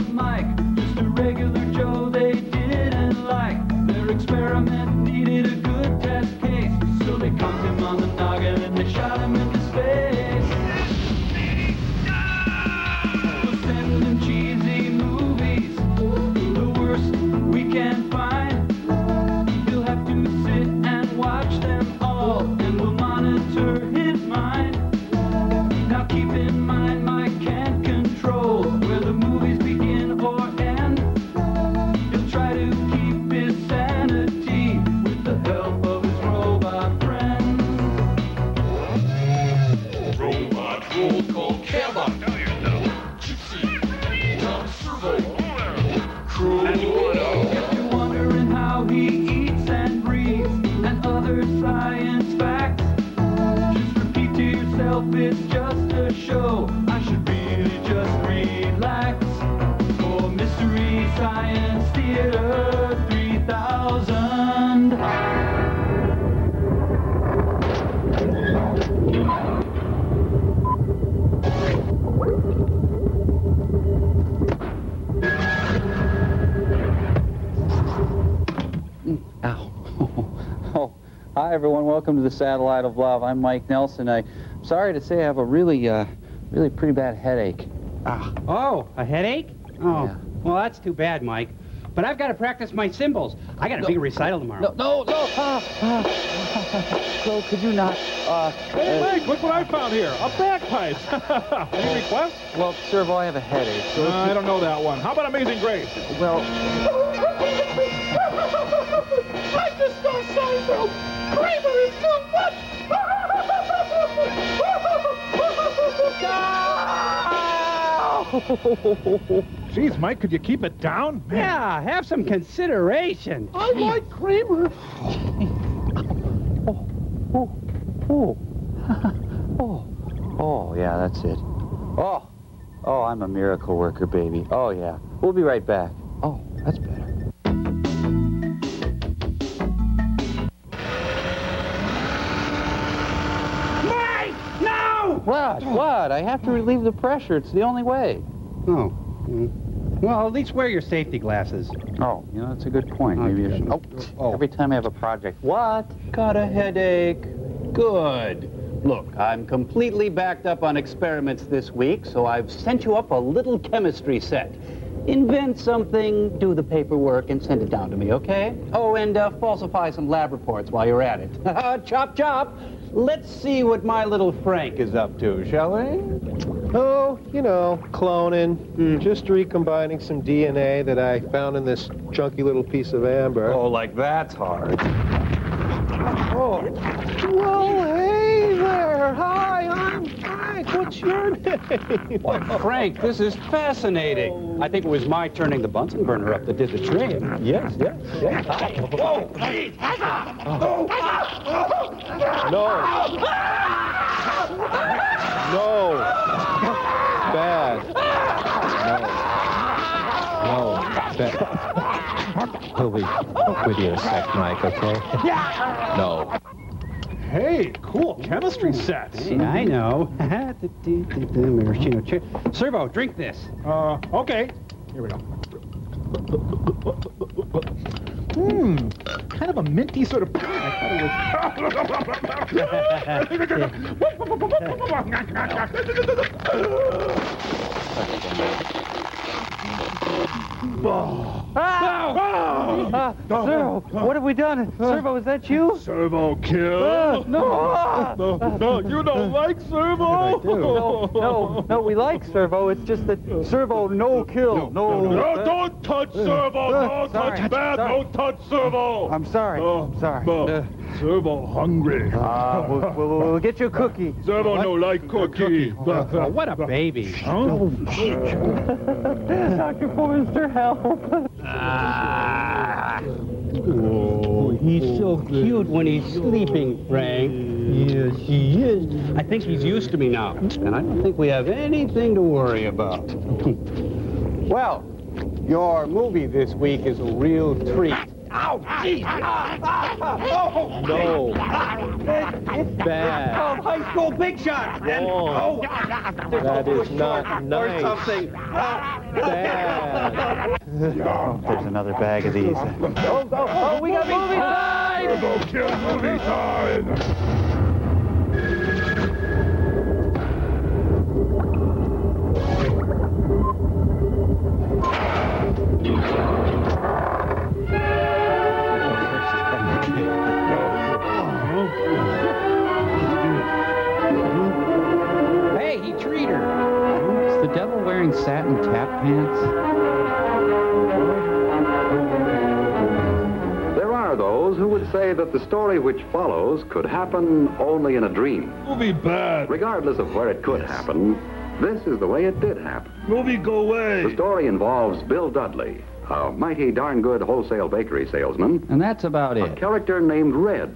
up Mike, just a regular Joe they didn't like. Their experiment needed a good test case, so they conked him on the noggin and they shot him into space. We'll send him cheesy movies, the worst we can find. He'll have to sit and watch them all, and we'll monitor his mind. Now keep in mind, Mike can't control where the movies begin or end. He'll try to keep his sanity with the help of his robot friends. Robot roll call camera. Gypsy, Tom Servo, Crew. If you're wondering how he eats and breathes and other science facts, just repeat to yourself, it's just a show. I should really just relax. For Mystery Science Theater 3000. Ow. Oh, hi everyone. Welcome to the Satellite of Love. I'm Mike Nelson. I'm sorry to say I have a really pretty bad headache. Oh, a headache? Oh, Yeah. well, that's too bad, Mike. But I've got to practice my symbols. I got a big recital tomorrow. No. So could you not? Hey, Mike, look what I found here. A bagpipe. Any requests? Well, Servo, I have a headache. So I don't know that one. How about Amazing Grace? well, I just saw Seinfeld. Kramer is too much. Jeez, Mike, could you keep it down? Man. Yeah, have some consideration. I like Kramer. Oh, yeah, that's it. Oh, I'm a miracle worker, baby. Oh, yeah. We'll be right back. Oh, that's better. Mike, no! What? I have to relieve the pressure. It's the only way. Oh. Well, at least wear your safety glasses. Oh, that's a good point. Maybe I should. Oh. Every time I have a project. What? Got a headache. Good. Look, I'm completely backed up on experiments this week, so I've sent you up a little chemistry set. Invent something, do the paperwork, and send it down to me, okay? Oh, and falsify some lab reports while you're at it. Chop, chop. Let's see what my little Frank is up to, shall we? Oh, cloning, just recombining some DNA that I found in this chunky little piece of amber. Oh, like that's hard. Oh. Well, hey there. Hi, I'm Frank. What's your name? Well, Frank, this is fascinating. I think it was my turning the Bunsen burner up that did the trick. Yes. Hi. Whoa, hey, No. Bad. No. Bad. We'll be with you in a sec, Mike, okay? No. Hey, cool chemistry sets. Hey, I know. Maraschino chair. Servo, drink this. Okay. Here we go. Kind of a minty sort of. I Servo, what have we done? Servo, is that you? Servo kill. No. No, you don't like Servo. No, we like Servo. It's just that Servo no kill. No, don't touch Servo. No, Sorry. touch bad. Sorry. Don't touch Servo. I'm sorry. I'm sorry. Servo hungry. We'll get you a cookie. Servo no like cookie. Oh, what a baby. Huh? Dr. Forrester, help. Oh, he's so cute when he's sleeping, Frank. Yes, he is. I think he's used to me now, and I don't think we have anything to worry about. Well, your movie this week is a real treat. Ow! Jeez! Oh! No. It's Bad. called high school big shot. And, Wrong. That is not nice. Or something. Bad. Oh, there's another bag of these. Oh, we got movie time! Movie time! Hey, he treated her. Is the devil wearing satin tap pants? There are those who would say that the story which follows could happen only in a dream. Movie bad. Regardless of where it could happen, this is the way it did happen. Movie go away. The story involves Bill Dudley, a mighty darn good wholesale bakery salesman, And that's about a it. character named Red,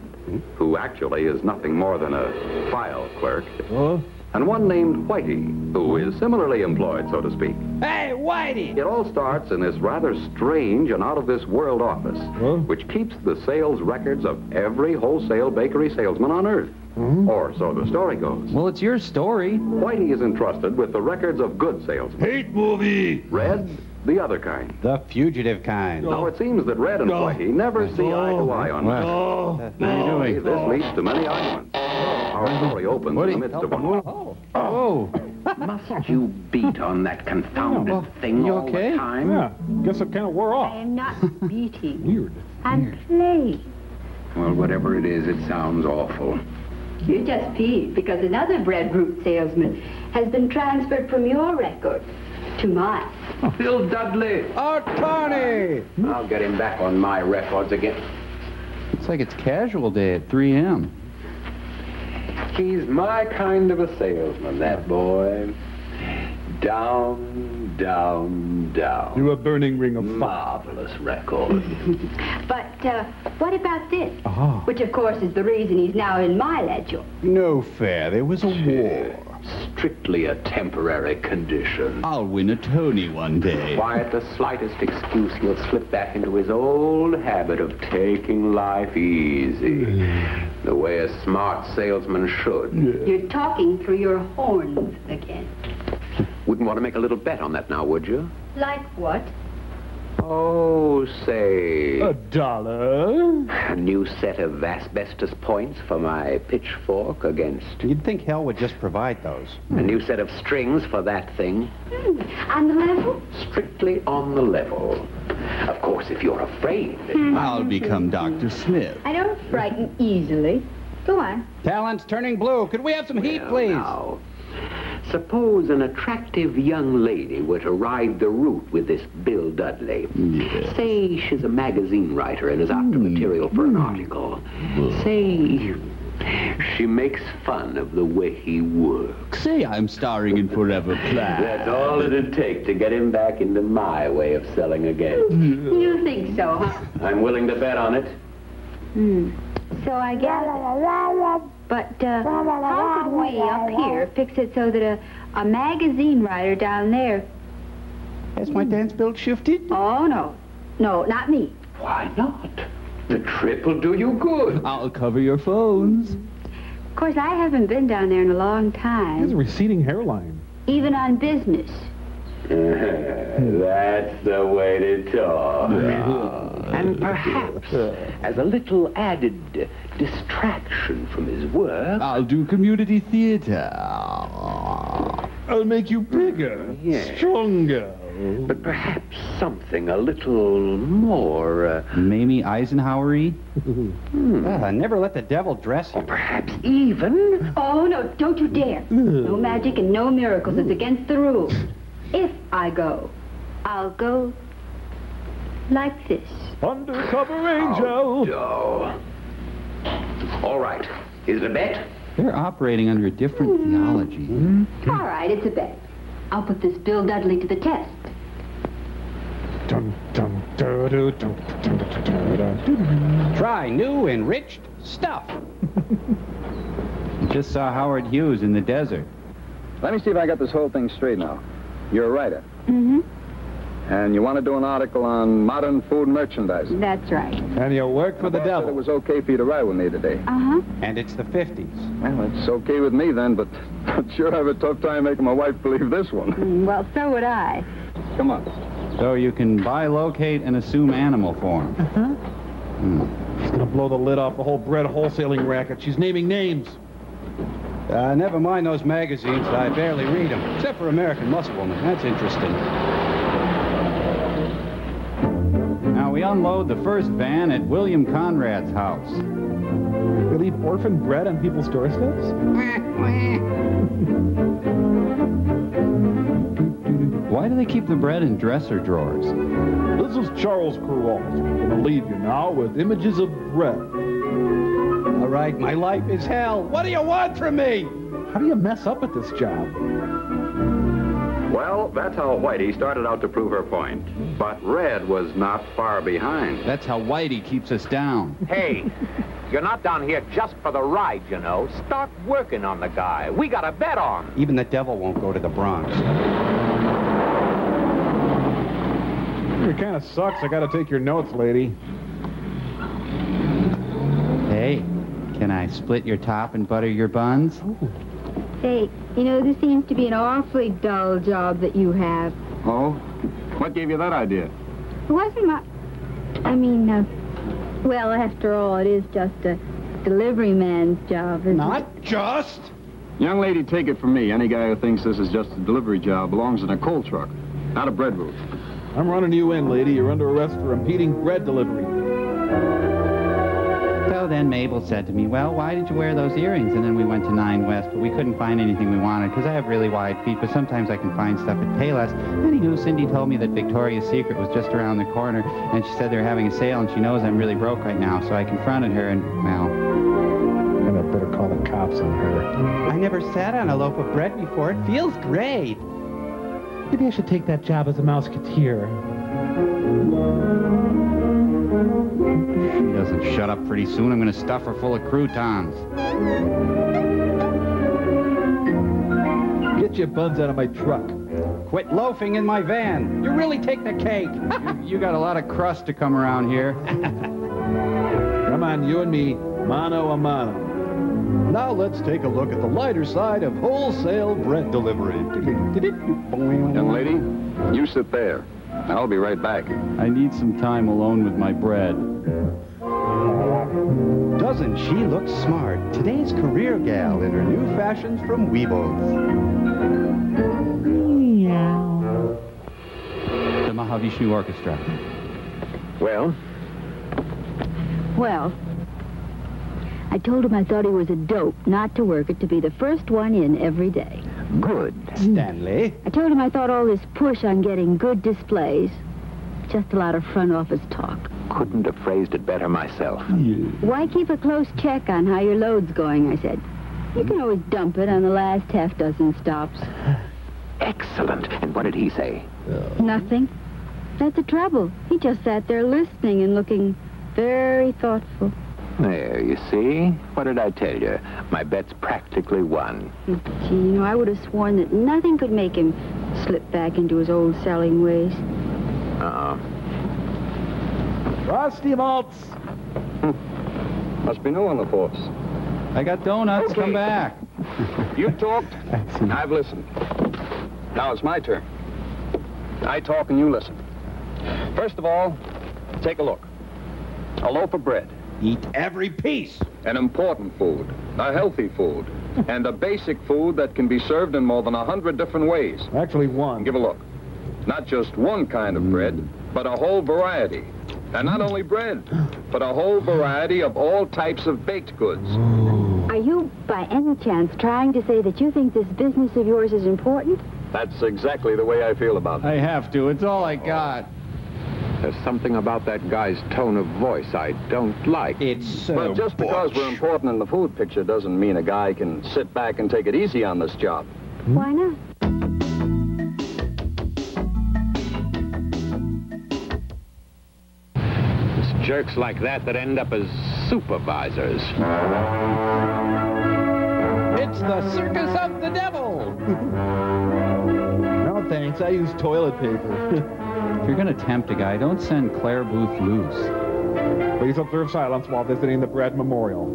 who actually is nothing more than a file clerk, Huh? and one named Whitey, who is similarly employed, so to speak. Hey, Whitey! It all starts in this rather strange and out-of-this-world office, which keeps the sales records of every wholesale bakery salesman on Earth. Or so the story goes. Well, it's your story. Whitey is entrusted with the records of good salesmen. Hate movie. Red, the other kind. The fugitive kind. Now, it seems that Red and Whitey never see eye to eye on matters. Oh. How are you doing? This leads to many arguments. Our story opens in the midst of one. Oh. Must you beat on that confounded thing you all okay? the time? Yeah. Guess it kind of wore I off. am not beating. Weird. I'm playing. Well, whatever it is, it sounds awful. You're just peeved because another breadfruit salesman has been transferred from your record to mine. Bill Dudley! Oh, Tony! I'll get him back on my records again. It's like it's casual day at 3 a.m. He's my kind of a salesman, that boy. Down, down, down. You're a burning ring of fire. Marvelous record. But what about this? Ah. Which, of course, is the reason he's now in my ledger. No fair. There was a war. Strictly a temporary condition. I'll win a Tony one day. Why, at the slightest excuse, he'll slip back into his old habit of taking life easy. The way a smart salesman should. You're talking through your horns again. Wouldn't want to make a little bet on that now, would you? Like what? Oh, say, $1. a new set of asbestos points for my pitchfork against You'd think hell would just provide those. a new set of strings for that thing. On the level? Strictly on the level. Of course, if you're afraid. I'll become Dr. Smith. I don't frighten easily. Go on. Talent's turning blue. Could we have some heat, Well, please? now, suppose an attractive young lady were to ride the route with this Bill Dudley. Yes. Say she's a magazine writer and is after material for an article. Say she makes fun of the way he works. Say I'm starring in Forever Plan. That's all it'd take to get him back into my way of selling again. You think so, huh? I'm willing to bet on it. So I guess. But how could we up here fix it so that a magazine writer down there? Has my dance belt shifted? Oh, no. No, not me. Why not? The trip will do you good. I'll cover your phones. Of course, I haven't been down there in a long He has a time. receding hairline. Even on business. That's the way to talk. And perhaps, as a little added distraction from his work, I'll do community theater. I'll make you bigger, Yes. stronger. but perhaps something a little more, Mamie Eisenhower-y? Never let the devil dress you. perhaps even... Oh, no, don't you dare. No magic and no miracles. It's against the rules. If I go, I'll go like this. Undercover angel. Oh. All right. Is it a bet? They're operating under a different theology. All right, it's a bet. I'll put this Bill Dudley to the test. Dun, dun, dun, dun, dun, dun, dun, dun, dun. Try new enriched stuff. Just saw Howard Hughes in the desert. Let me see if I got this whole thing straight now. You're a writer. Mm-hmm. And you want to do an article on modern food merchandising. That's right. And you work for the devil. It was okay for you to ride with me today. Uh-huh. And it's the 50s. Well, it's okay with me then, but I'd sure have a tough time making my wife believe this one. Well, so would I. Come on. So you can buy, locate, and assume animal form. Uh-huh. She's gonna blow the lid off the whole bread wholesaling racket. She's naming names. Never mind those magazines. I barely read them, except for American Musclewoman. That's interesting. Now, we unload the first van at William Conrad's house. They leave orphan bread on people's doorsteps? Why do they keep the bread in dresser drawers? This is Charles Kuralt. I'm gonna leave you now with images of bread. All right, my life is hell. What do you want from me? How do you mess up at this job? Well, that's how Whitey started out to prove her point. But Red was not far behind. That's how Whitey keeps us down. Hey, you're not down here just for the ride, you know. Start working on the guy. We got a bet on. Even the devil won't go to the Bronx. It kind of sucks. I gotta take your notes, lady. Hey, can I split your top and butter your buns? Say, you know, this seems to be an awfully dull job that you have. Oh? What gave you that idea? It wasn't my... I mean, well, after all, it is just a delivery man's job, isn't it? Not just. Young lady, take it from me. Any guy who thinks this is just a delivery job belongs in a coal truck, not a bread route. I'm running you in, lady. You're under arrest for impeding bread delivery. So then Mabel said to me, well, why did you wear those earrings? And then we went to 9 West, but we couldn't find anything we wanted because I have really wide feet, but sometimes I can find stuff at Payless. Anywho, Cindy told me that Victoria's Secret was just around the corner, and she said they were having a sale, and she knows I'm really broke right now, so I confronted her, and, well... And I better call the cops on her. I never sat on a loaf of bread before. It feels great. Maybe I should take that job as a mouseketeer. She doesn't shut up pretty soon. I'm going to stuff her full of croutons. Get your buns out of my truck. Quit loafing in my van. You really take the cake. you got a lot of crust to come around here. Come on, you and me, mano a mano. Now let's take a look at the lighter side of wholesale bread delivery. Young lady, you sit there. I'll be right back. I need some time alone with my bread. Doesn't she look smart? Today's career gal in her new fashions from Weebles. Meow. The Mahavishnu Orchestra. Well? Well, I told him I thought he was a dope not to work it, to be the first one in every day. Good. Stanley. I told him I thought all this push on getting good displays, just a lot of front office talk. Couldn't have phrased it better myself. Why keep a close check on how your load's going, I said. You can always dump it on the last half dozen stops. Excellent. And what did he say? Nothing. That's the trouble. He just sat there listening and looking very thoughtful. There, you see? What did I tell you? My bet's practically won. Gee, you know, I would have sworn that nothing could make him slip back into his old selling ways. Frosty malts. Must be new on the force. I got donuts. Okay. Come back. You've talked, I've listened. Now it's my turn. I talk and you listen. First of all, take a look. A loaf of bread. Eat every piece. An important food, a healthy food, and a basic food that can be served in more than 100 different ways. Actually, one. Give a look. Not just one kind of bread, but a whole variety. And not only bread, but a whole variety of all types of baked goods. Are you, by any chance, trying to say that you think this business of yours is important? That's exactly the way I feel about it. I have to. It's all I got. There's something about that guy's tone of voice I don't like. It's so But just because we're important in the food picture doesn't mean a guy can sit back and take it easy on this job. Why not? It's jerks like that end up as supervisors. It's the circus of the devil. No, thanks. I use toilet paper. If you're going to tempt a guy, don't send Claire Booth loose. Please observe silence while visiting the Bread Memorial.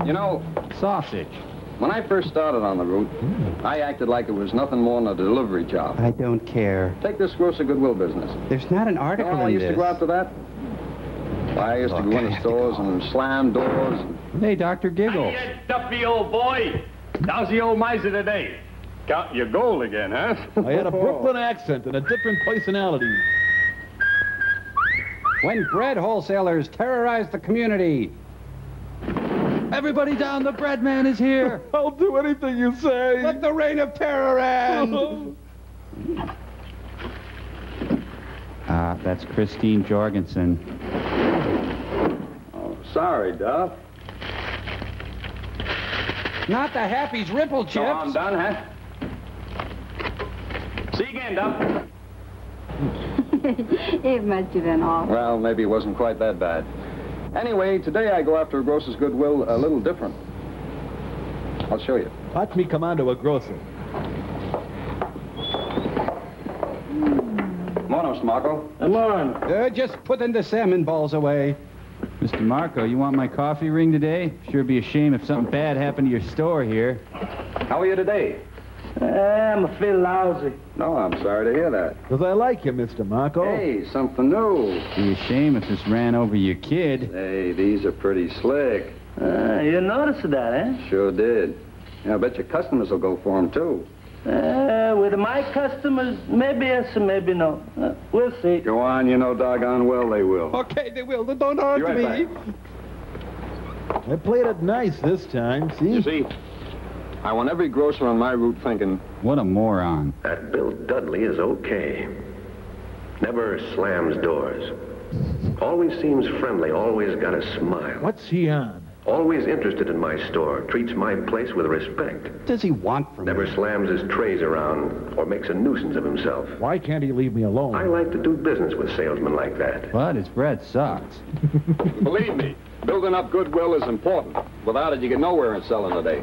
You know, Sausage. when I first started on the route, I acted like it was nothing more than a delivery job. I don't care. Take this grocer goodwill business. There's not an article I in used to this. go after that. I used to go into stores and slam doors. Hey, Dr. Giggles. Hey, Duffy, old boy. How's the old miser today? Counting your gold again, huh? I had a Brooklyn accent and a different personality. When bread wholesalers terrorize the community. Everybody down, the bread man is here. I'll do anything you say. Let the reign of terror end. That's Christine Jorgensen. Oh, sorry, Duff. Not the Happy's Ripple Chips. So I'm done, huh? See you again, Duff. It must have been awful. Well, maybe it wasn't quite that bad. Anyway, today I go after a grocer's goodwill a little different. I'll show you. Watch me come on to a grocer. Morning, Mr. Marco. Come on. Just putting the salmon balls away. Mr. Marco, you want my coffee ring today? Sure be a shame if something bad happened to your store here. How are you today? I'm a feel lousy. No, I'm sorry to hear that. Because I like you, Mr. Marco. Hey, something new. Be a shame if this ran over your kid. Hey, these are pretty slick. You noticed that, eh? Sure did. Yeah, I bet your customers will go for them, too. With my customers, maybe yes and maybe no. We'll see. Go on, you know doggone well they will. Okay, they will. Don't hurt Be right me. I played it nice this time, see? You see, I want every grocer on my route thinking, what a moron. That Bill Dudley is okay. Never slams doors. Always seems friendly, always got a smile. What's he on? Always interested in my store, treats my place with respect. What does he want from Never me? slams his trays around or makes a nuisance of himself. Why can't he leave me alone? I like to do business with salesmen like that. But his bread sucks. believe me, building up goodwill is important. Without it, you get nowhere in selling today.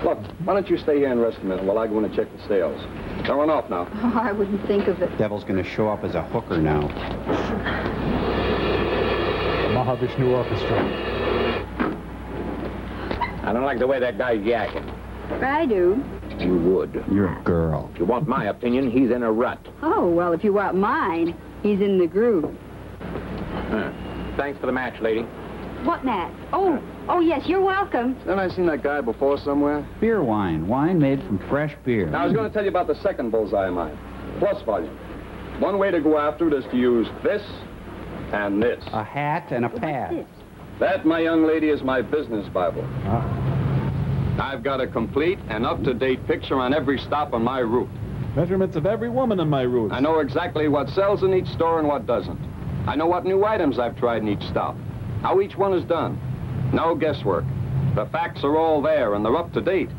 Look, why don't you stay here and rest a minute while I go in and check the sales. Don't run off now. Oh, I wouldn't think of it. Devil's going to show up as a hooker now. The Mahavishnu Orchestra. I don't like the way that guy's yakking. I do. You would. You're a girl. If you want my opinion, he's in a rut. Oh, well, if you want mine, he's in the groove. Thanks for the match, lady. What match? Oh, yes, you're welcome. Haven't I seen that guy before somewhere? Beer wine. Wine made from fresh beer. Now, I was going to tell you about the second bullseye of mine. Plus volume. One way to go after it is to use this and this. A hat and a pad. That, my young lady, is my business Bible. I've got a complete and up-to-date picture on every stop on my route. Measurements of every woman on my route. I know exactly what sells in each store and what doesn't. I know what new items I've tried in each stop, how each one is done. No guesswork. The facts are all there, and they're up to date.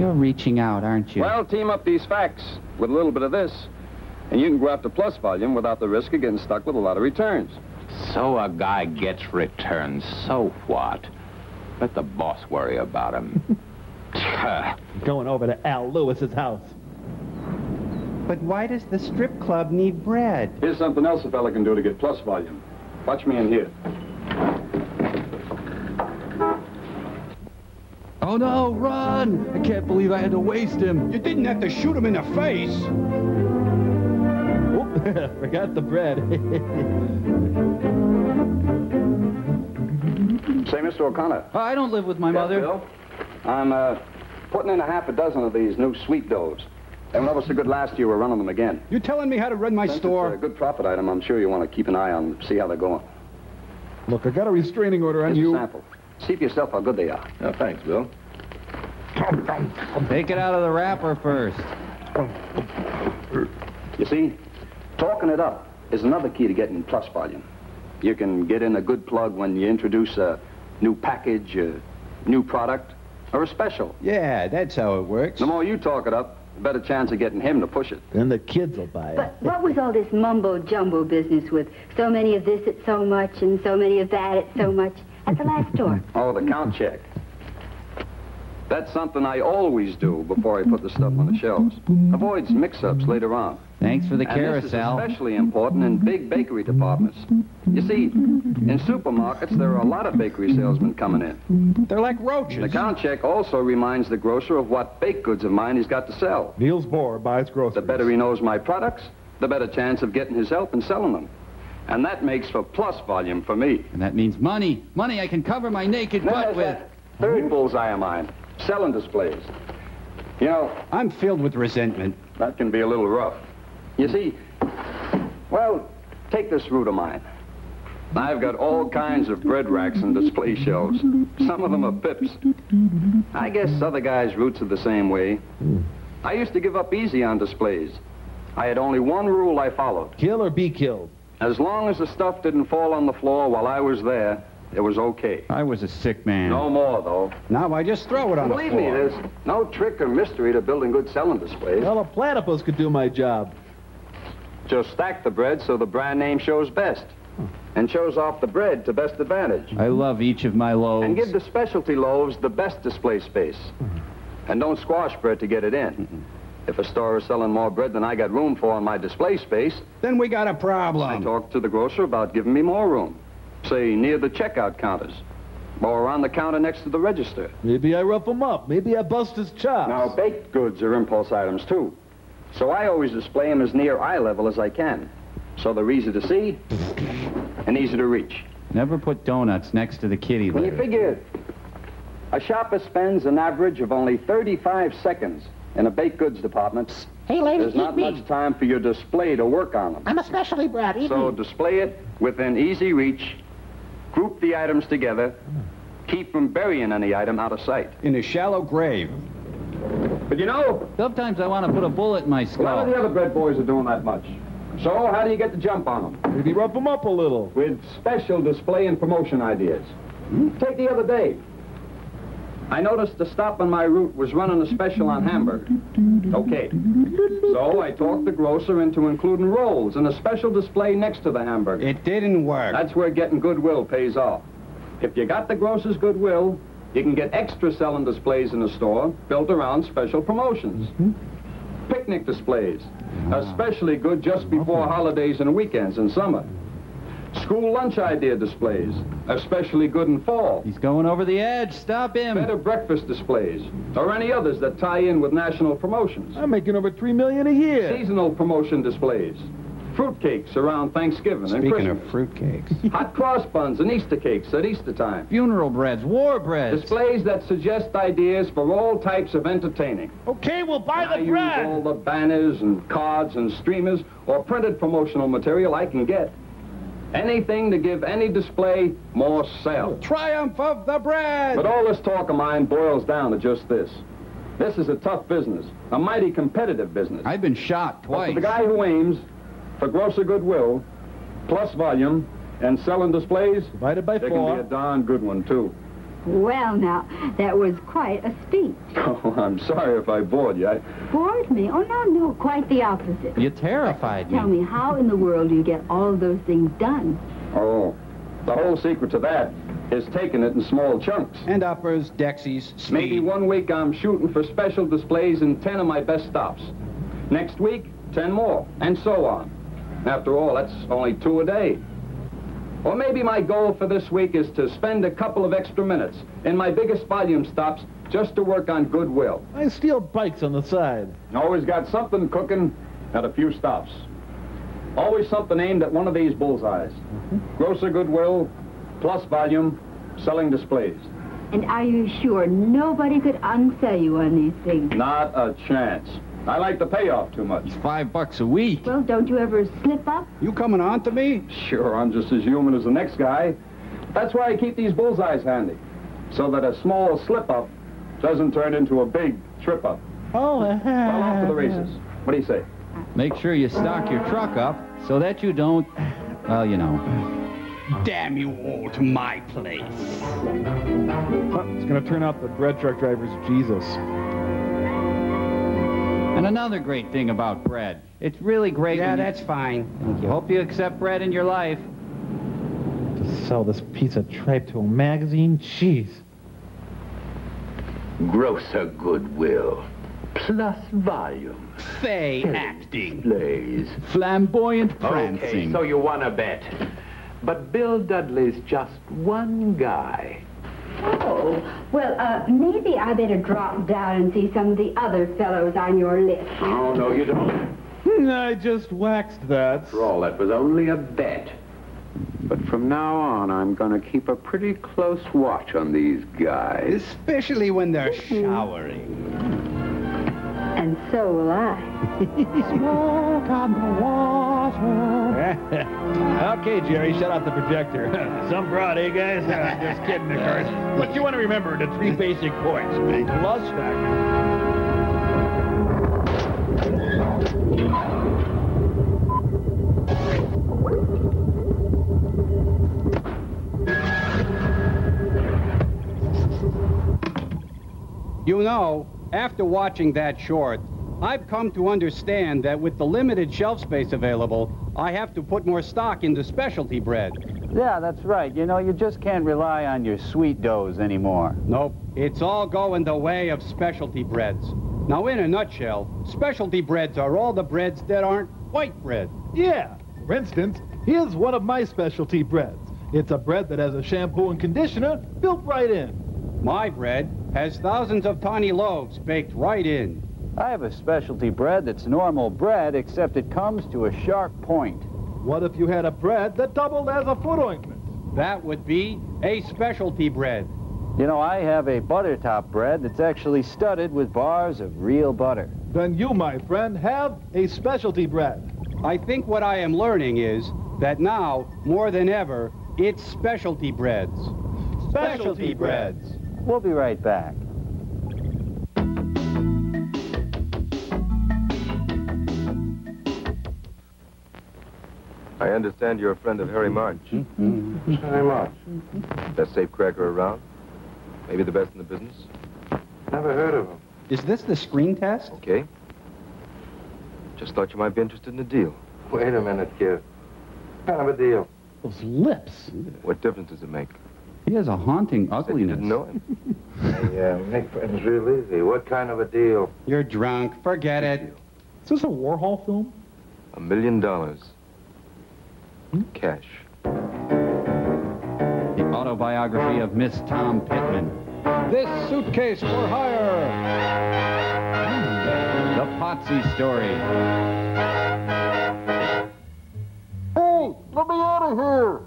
You're reaching out, aren't you? Well, team up these facts with a little bit of this, and you can go after plus volume without the risk of getting stuck with a lot of returns. So a guy gets returns, so what? Let the boss worry about him. Going over to Al Lewis's house. But why does the strip club need bread? Here's something else a fella can do to get plus volume. Watch me in here. Oh no, run! I can't believe I had to waste him. You didn't have to shoot him in the face. Oh, forgot the bread. Say, Mr. O'Connor. I don't live with my mother. Bill? I'm putting in a half a dozen of these new sweet doughs. They went over so good last year, we're running them again. You telling me how to run my Since store? It's a good profit item, I'm sure you want to keep an eye on them, see how they're going. Look, I got a restraining order on Here's you. a sample. See for yourself how good they are. Oh, thanks, Bill. Take it out of the wrapper first. You see, talking it up is another key to getting plus volume. You can get in a good plug when you introduce a new package, a new product, or a special. Yeah, that's how it works. The more you talk it up, the better chance of getting him to push it. Then the kids will buy it. But what was all this mumbo-jumbo business with so many of this at so much and so many of that at so much at the last store? Oh, the count check. That's something I always do before I put the stuff on the shelves. Avoids mix-ups later on. Thanks for the And this carousel. is especially important in big bakery departments. You see, in supermarkets, there are a lot of bakery salesmen coming in. They're like roaches. The account check also reminds the grocer of what baked goods of mine he's got to sell. Niels Bohr buys groceries. The better he knows my products, the better chance of getting his help in selling them. And that makes for plus volume for me. And that means money. Money I can cover my naked butt with. Third bullseye of mine, selling displays. You know, I'm filled with resentment. That can be a little rough. You see, well, take this route of mine. I've got all kinds of bread racks and display shelves. Some of them are pips. I guess other guys' routes are the same way. I used to give up easy on displays. I had only one rule I followed. Kill or be killed. As long as the stuff didn't fall on the floor while I was there, it was okay. I was a sick man. No more, though. Now I just throw it on the floor. Believe me, there's no trick or mystery to building good selling displays. Well, a platypus could do my job. Just stack the bread so the brand name shows best. And shows off the bread to best advantage. I love each of my loaves. And give the specialty loaves the best display space. And don't squash bread to get it in. If a store is selling more bread than I got room for in my display space, then we got a problem. I talked to the grocer about giving me more room. Say, near the checkout counters. Or on the counter next to the register. Maybe I rough him up. Maybe I bust his chops. Now, baked goods are impulse items, too. So I always display them as near eye level as I can. So they're easy to see and easy to reach. Never put donuts next to the kitty When you litter. figure a shopper spends an average of only 35 seconds in a baked goods department, Hey, lady, there's not eat me. much time for your display to work on them. I'm a specialty brat. Eat So me. display it within easy reach, group the items together, keep from burying any item out of sight. In a shallow grave. But you know, sometimes I want to put a bullet in my skull. none of the other bread boys are doing that much. So how do you get the jump on them? Maybe rough them up a little. With special display and promotion ideas. Take the other day. I noticed the stop on my route was running a special on hamburger. Okay. So I talked the grocer into including rolls and a special display next to the hamburger. It didn't work. That's where getting goodwill pays off. If you got the grocer's goodwill, you can get extra selling displays in the store built around special promotions. Picnic displays, especially good just before holidays and weekends in summer. School lunch idea displays, especially good in fall. He's going over the edge. Stop him. Better breakfast displays, or any others that tie in with national promotions. I'm making over $3 million a year. Seasonal promotion displays. Fruitcakes around Thanksgiving and Speaking of Christmas. fruitcakes. Hot cross buns and Easter cakes at Easter time. Funeral breads, war breads. Displays that suggest ideas for all types of entertaining. Okay, we'll buy I the use bread. all the banners and cards and streamers or printed promotional material I can get. Anything to give any display more sale. Triumph of the bread! But all this talk of mine boils down to just this. This is a tough business, a mighty competitive business. I've been shot But twice. for the guy who aims for grosser goodwill, plus volume, and selling displays, divided by it 4. can be a darn good one, too. Well, now, that was quite a speech. Oh, I'm sorry if I bored you. Bored me? Oh, no, quite the opposite. You terrified Tell me. me, how in the world do you get all those things done? Oh, the whole secret to that is taking it in small chunks. And uppers, Dexies, speed. Maybe one week I'm shooting for special displays in 10 of my best stops. Next week, 10 more, and so on. After all, that's only 2 a day. Or maybe my goal for this week is to spend a couple of extra minutes in my biggest volume stops just to work on goodwill. I steal bikes on the side. Always got something cooking at a few stops. Always something aimed at one of these bullseyes. Grosser goodwill, plus volume, selling displays. And are you sure nobody could unsell you on these things? Not a chance. I like the payoff too much. It's $5 a week. Well, don't you ever slip up? You coming on to me? Sure, I'm just as human as the next guy. That's why I keep these bullseyes handy, so that a small slip-up doesn't turn into a big trip-up. Oh, Well, off to the races. What do you say? Make sure you stock your truck up so that you don't, well, you know. Damn you all to my place. Well, it's going to turn out the bread truck driver's Jesus. And another great thing about bread. It's really great. Yeah, when you- that's fine. Thank you. Hope you accept bread in your life. To sell this piece of tripe to a magazine? Jeez. grosser goodwill, plus volume. Fey acting. Displays. Flamboyant prancing. Okay, so you want to bet. But Bill Dudley's just one guy. Oh, well, maybe I better drop down and see some of the other fellows on your list. Oh, no, you don't. I just waxed that. After all, that was only a bet. But from now on, I'm going to keep a pretty close watch on these guys. Especially when they're showering. And so will I. Smoke on the water. Okay, Jerry, shut off the projector. Some broad, eh, guys? Just kidding, of course. But you want to remember the 3 basic points. Plus factor. You know, after watching that short, I've come to understand that with the limited shelf space available, I have to put more stock into specialty bread. Yeah, that's right. You know, you just can't rely on your sweet doughs anymore. Nope. It's all going the way of specialty breads. Now, in a nutshell, specialty breads are all the breads that aren't white bread. Yeah. For instance, here's one of my specialty breads. It's a bread that has a shampoo and conditioner built right in. My bread has thousands of tiny loaves baked right in. I have a specialty bread that's normal bread, except it comes to a sharp point. What if you had a bread that doubled as a foot ointment? That would be a specialty bread. You know, I have a butter top bread that's actually studded with bars of real butter. Then you, my friend, have a specialty bread. I think what I am learning is that now, more than ever, it's specialty breads. Specialty breads. We'll be right back. I understand you're a friend of Harry March. Harry March? Best safecracker around? Maybe the best in the business? Never heard of him. Is this the screen test? Okay. Just thought you might be interested in the deal. Wait a minute, kid. What kind of a deal? Those lips. What difference does it make? He has a haunting ugliness. You didn't know him? Hey, make friends real easy. What kind of a deal? You're drunk. Forget it. Is this a Warhol film? $1 million. Cash. The autobiography of Miss Tom Pittman. This suitcase for hire. The Potsy story. Hey, let me out of here!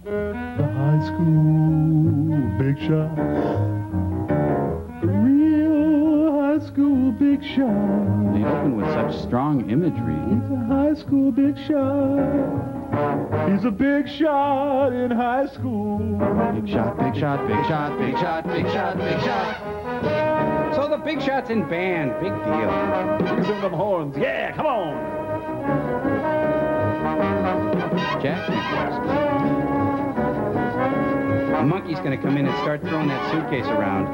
The high school big shot. The real high school big shot. They open with such strong imagery. He's a high school big shot. He's a big shot in high school. Big shot, big shot, big shot, big shot, big shot, big shot. So the big shot's in band. Big deal. Give them horns. Yeah, come on. Jack Nicholson. A monkey's gonna come in and start throwing that suitcase around.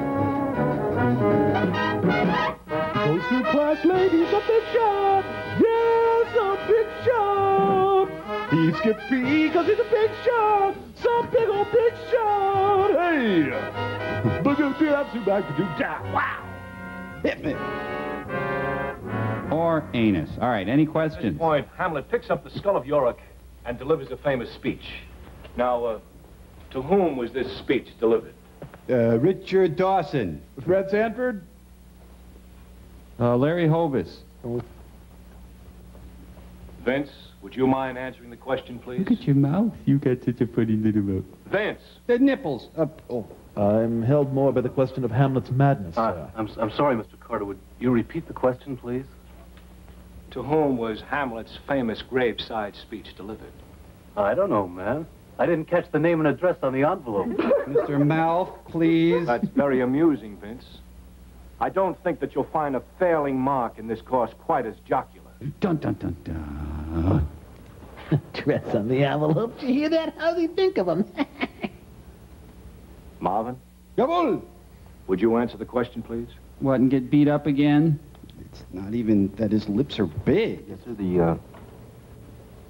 Those two class ladies, a big shot. Yes, a big shot. He skips PE because he's a big shot. Some big old big shot. Hey. Wow. Hit me. Or anus. All right, any questions? At this point, Hamlet picks up the skull of Yorick and delivers a famous speech. Now, to whom was this speech delivered? Richard Dawson. Fred Sanford? Larry Hovis. Vince, would you mind answering the question, please? Look at your mouth. You got such a funny little mouth. Vince. The nipples. I'm held more by the question of Hamlet's madness, sir. I'm sorry, Mr. Carter. Would you repeat the question, please? To whom was Hamlet's famous graveside speech delivered? I don't know, man. I didn't catch the name and address on the envelope. Mr. Mouth, please. That's very amusing, Vince. I don't think that you'll find a failing mark in this course quite as jocular. Dun, dun, dun, dun. Address on the envelope. Did you hear that? How'd he think of him? Marvin? Jawohl. Would you answer the question, please? What, and get beat up again? It's not even that his lips are big. Yes, sir,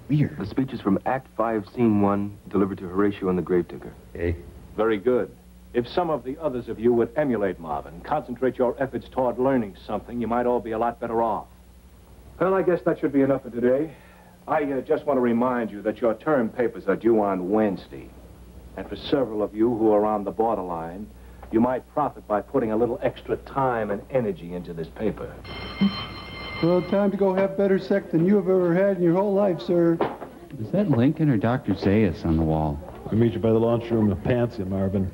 the speech is from Act 5, Scene 1, delivered to Horatio and the Gravedigger. Hey. Very good. If some of the others of you would emulate Marvin, concentrate your efforts toward learning something, you might all be a lot better off. Well, I guess that should be enough for today. I just want to remind you that your term papers are due on Wednesday. And for several of you who are on the borderline, you might profit by putting a little extra time and energy into this paper. Well, time to go have better sex than you have ever had in your whole life, sir. Is that Lincoln or Dr. Zayas on the wall? I'll meet you by the lunchroom and pants you, Marvin.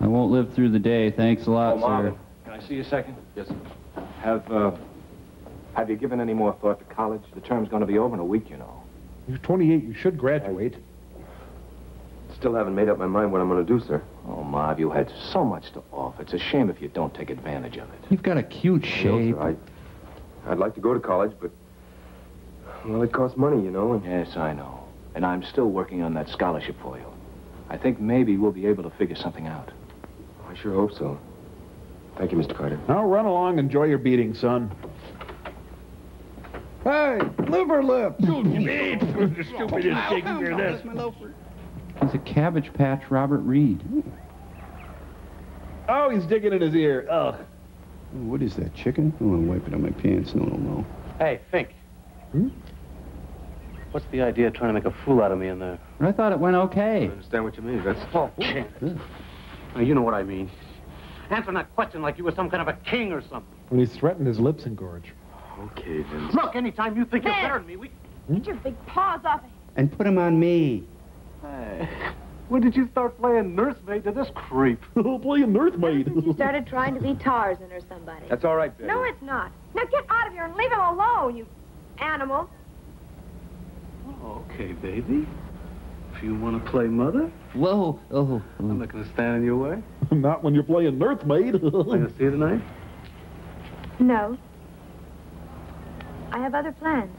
I won't live through the day. Thanks a lot, Marvin, sir. can I see you a second? Yes, sir. Have you given any more thought to college? The term's going to be over in a week, you know. You're 28. You should graduate. Still haven't made up my mind what I'm going to do, sir. Oh, Marv, you had so much to offer. It's a shame if you don't take advantage of it. You've got a cute shape. No, sir, I'd like to go to college, but, well, it costs money, you know. And... Yes, I know. And I'm still working on that scholarship for you. I think maybe we'll be able to figure something out. I sure hope so. Thank you, Mr. Carter. Now run along, enjoy your beating, son. Hey, liver lip! The stupidest thing for this. He's a Cabbage Patch Robert Reed. Oh, he's digging in his ear. Ugh. What is that, chicken? I want to wipe it on my pants. No. Hey, Fink. What's the idea of trying to make a fool out of me in there? I thought it went okay. I understand what you mean. That's... Oh, now, you know what I mean. Answering that question like you were some kind of a king or something. When he's threatened his lips engorge. Okay, Vince. Look, anytime you think you're better than me, we... Get your big paws off of him. And put him on me. Hey, when did you start playing nursemaid to this creep? Playing nursemaid. You started trying to be Tarzan or somebody. That's all right, Betty. No, it's not. Now get out of here and leave him alone, you animal. Okay, baby. If you want to play mother... Whoa. Oh. I'm not going to stand in your way. Not when you're playing nursemaid. I'm going to see you tonight? No. I have other plans.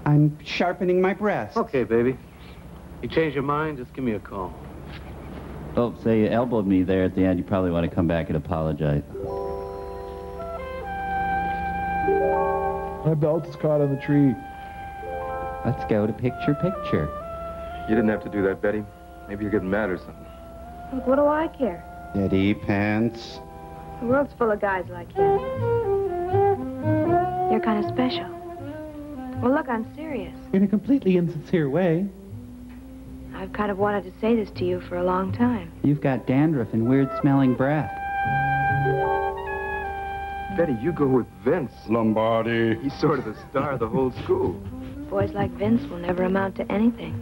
I'm sharpening my breast. Okay, baby. You change your mind, just give me a call. Oh, say you elbowed me there at the end. You probably want to come back and apologize. My belt is caught on the tree. Let's go to picture. You didn't have to do that, Betty. Maybe you're getting mad or something. Look, what do I care? Daddy pants. The world's full of guys like you. You're kind of special. Well, look, I'm serious. In a completely insincere way. I've kind of wanted to say this to you for a long time. You've got dandruff and weird-smelling breath. Betty, you go with Vince. Lombardi. He's sort of the star of the whole school. Boys like Vince will never amount to anything.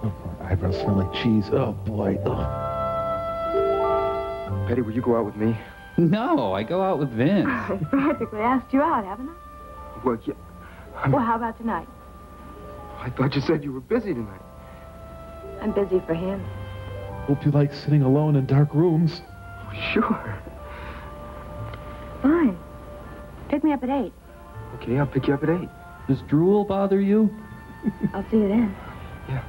Oh, my eyebrows smell like cheese. Oh, boy. Ugh. Betty, will you go out with me? No, I go out with Vince. I practically asked you out, haven't I? Well, yeah. Well, how about tonight? I thought you said you were busy tonight. I'm busy for him. Hope you like sitting alone in dark rooms. Sure. Fine. Pick me up at 8. Okay, I'll pick you up at 8. Does drool bother you? I'll see you then. Yeah.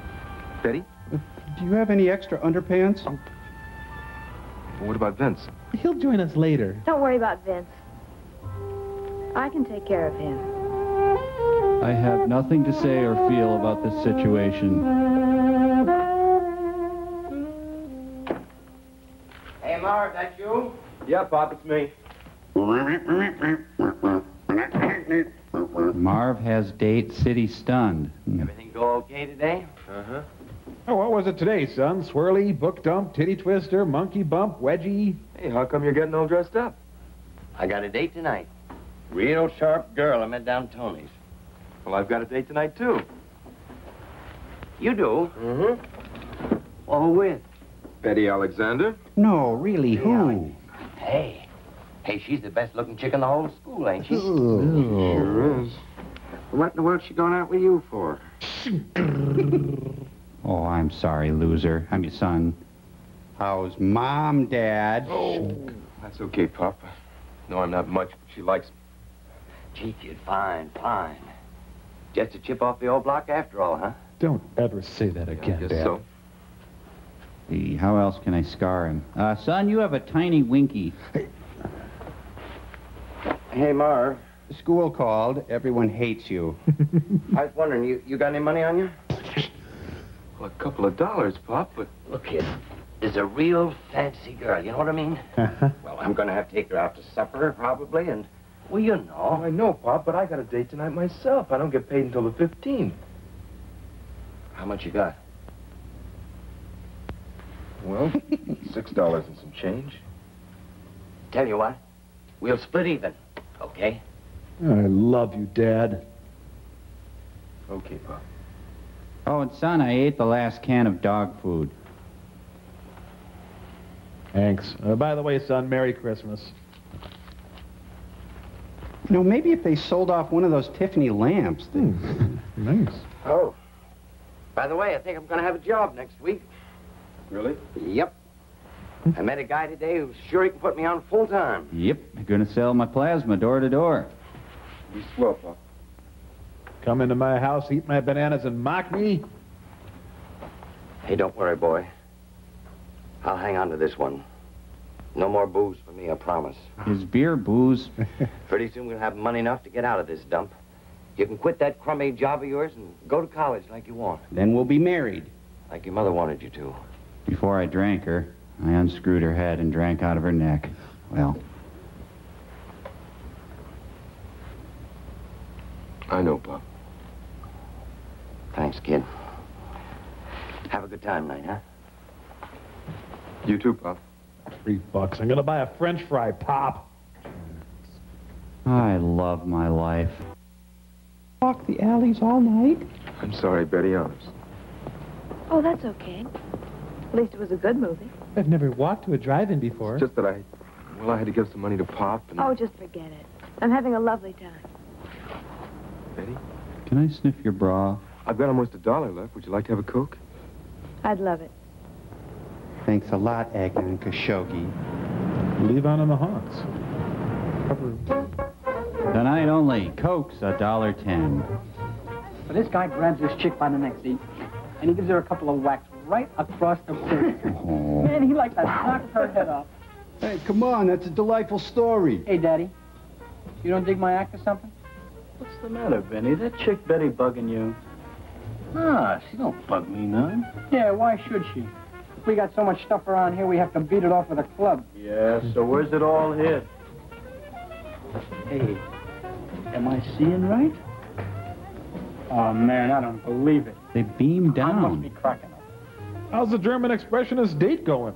Betty? Do you have any extra underpants? Well, what about Vince? He'll join us later. Don't worry about Vince. I can take care of him. I have nothing to say or feel about this situation. Hey, Marv, that you? Yeah, Pop, it's me. Marv has date city stunned. Everything go okay today? Uh-huh. Oh, what was it today, son? Swirly, book dump, titty twister, monkey bump, wedgie? Hey, how come you're getting all dressed up? I got a date tonight. Real sharp girl I met down Tony's. Well, I've got a date tonight, too. You do? Mm-hmm. Well, who with? Betty Alexander. No, really, who? Hey, she's the best-looking chick in the whole school, ain't she? Sure is. What in the world's she going out with you for? Oh, I'm sorry, loser. I'm your son. How's Mom, Dad? Oh, that's okay, Pop. No, I'm not much, but she likes me. Gee, kid, fine. Just a chip off the old block after all, huh? Don't ever say that again, I guess Dad. so. Hey, how else can I scar him? Son, you have a tiny winky. Hey, Marv. The school called. Everyone hates you. I was wondering, you got any money on you? Well, a couple of dollars, Pop, but... Look, kid, is a real fancy girl, you know what I mean? Well, I'm gonna have to take her out to supper, probably, and, well, you know. I know, Pop, but I got a date tonight myself. I don't get paid until the 15th. How much you got? Well, $6 and some change. Tell you what, we'll split even, okay? I love you, Dad. Okay, Pop. Oh, and son, I ate the last can of dog food. Thanks. By the way, son, Merry Christmas. You know, maybe if they sold off one of those Tiffany lamps. Nice. Oh, by the way, I think I'm gonna have a job next week. Really? Yep. I met a guy today who's sure he can put me on full time. Yep, I'm gonna sell my plasma door to door. Be swell, Pop. Come into my house, eat my bananas, and mock me? Hey, don't worry, boy. I'll hang on to this one. No more booze for me, I promise. Is beer booze? Pretty soon we'll have money enough to get out of this dump. You can quit that crummy job of yours and go to college like you want. Then we'll be married. Like your mother wanted you to. Before I drank her, I unscrewed her head and drank out of her neck. Well, I know, Pop. Thanks, kid. Have a good time tonight, huh? You too, Pop. $3. I'm gonna buy a French fry, Pop. I love my life. Walk the alleys all night? I'm sorry, Betty, honest. Oh, that's okay. At least it was a good movie. I've never walked to a drive-in before. It's just that I had to give some money to Pop and... Oh, just forget it. I'm having a lovely time. Betty? Can I sniff your bra? I've got almost $1 left. Would you like to have a Coke? I'd love it. Thanks a lot, Agner and Khashoggi. Leave on in the haunts. Tonight only, Coke's $1.10. So this guy grabs this chick by the neck, see? And he gives her a couple of whacks right across the face. Oh. Man, he like that knocks her head off. Hey, come on, that's a delightful story. Hey, Daddy, you don't dig my act or something? What's the matter, Benny? That chick Betty bugging you? Ah, she don't bug me none. Yeah, why should she? We got so much stuff around here, we have to beat it off with a club. Yeah, so where's it all hid? Hey, am I seeing right? Oh, man, I don't believe it. They beam down. I must be cracking up. How's the German expressionist date going?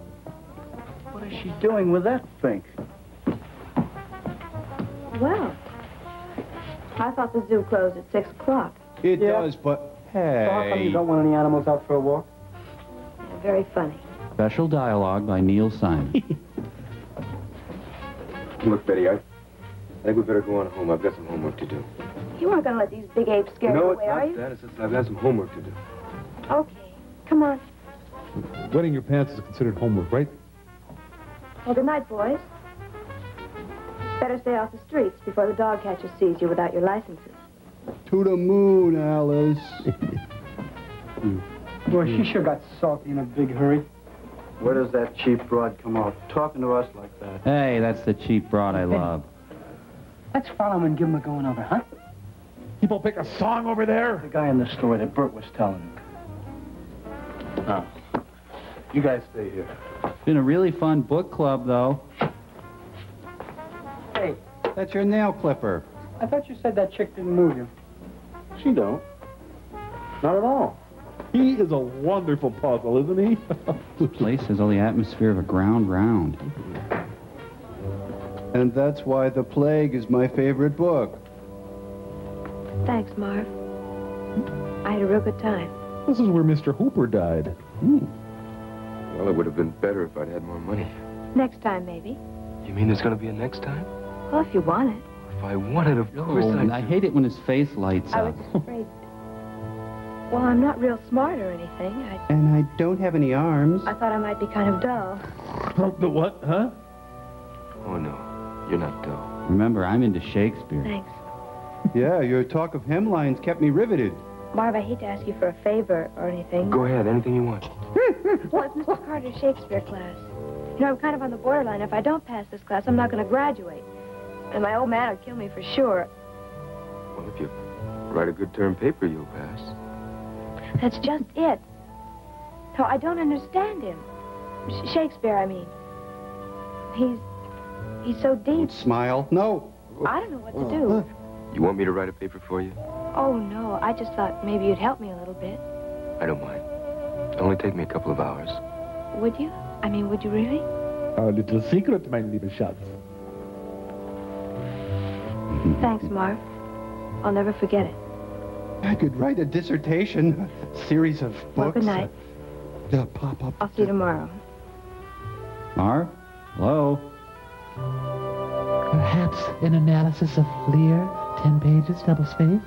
What is she doing with that thing? Well, I thought the zoo closed at 6 o'clock. It does, but hey. So how come you don't want any animals out for a walk? Very funny. Special dialogue by Neil Simon. Look, Betty, I think we better go on home. I've got some homework to do. You aren't going to let these big apes scare you No, away, are it's you? not that. It's just I've got some homework to do. Okay, come on. Wetting your pants is considered homework, right? Well, good night, boys. Better stay off the streets before the dog catcher sees you without your licenses. To the moon, Alice. Boy, she sure got salty in a big hurry. Where does that cheap broad come out? Talking to us like that. Hey, that's the cheap broad I love. Let's follow him and give him a going over, huh? People pick a song over there. The guy in the store that Bert was telling him. Now, you guys stay here. It's been a really fun book club, though. Hey, That's your nail clipper. I thought you said that chick didn't move you. She don't. Not at all. He is a wonderful puzzle, isn't he? This place has all the atmosphere of a ground round. And that's why The Plague is my favorite book. Thanks, Marv. I had a real good time. This is where Mr. Hooper died. Well, it would have been better if I'd had more money. Next time, maybe. You mean there's going to be a next time? Well, if you want it. If I wanted, of course Oh, I hate it when his face lights I up. was just afraid. Well, I'm not real smart or anything. And I don't have any arms. I thought I might be kind of dull. The what, huh? Oh, no. You're not dull. Remember, I'm into Shakespeare. Thanks. Yeah, your talk of hemlines kept me riveted. Marv, I hate to ask you for a favor or anything. Go ahead, anything you want. Well, it's Mr. Carter's Shakespeare class. You know, I'm kind of on the borderline. If I don't pass this class, I'm not going to graduate. And my old man will kill me for sure. Well, if you write a good term paper, you'll pass. That's just it. No, I don't understand him. Shakespeare, I mean. He's so deep. Smile. No. I don't know what to do. You want me to write a paper for you? Oh, no. I just thought maybe you'd help me a little bit. I don't mind. It'll only take me a couple of hours. Would you? I mean, would you really? Our little secret, mein lieber Schatz. Thanks, Marv. I'll never forget it. I could write a dissertation, a series of books. Well, good night. Pop up. I'll see you tomorrow. Marv? Hello? Perhaps an analysis of Lear, 10 pages, double-spaced?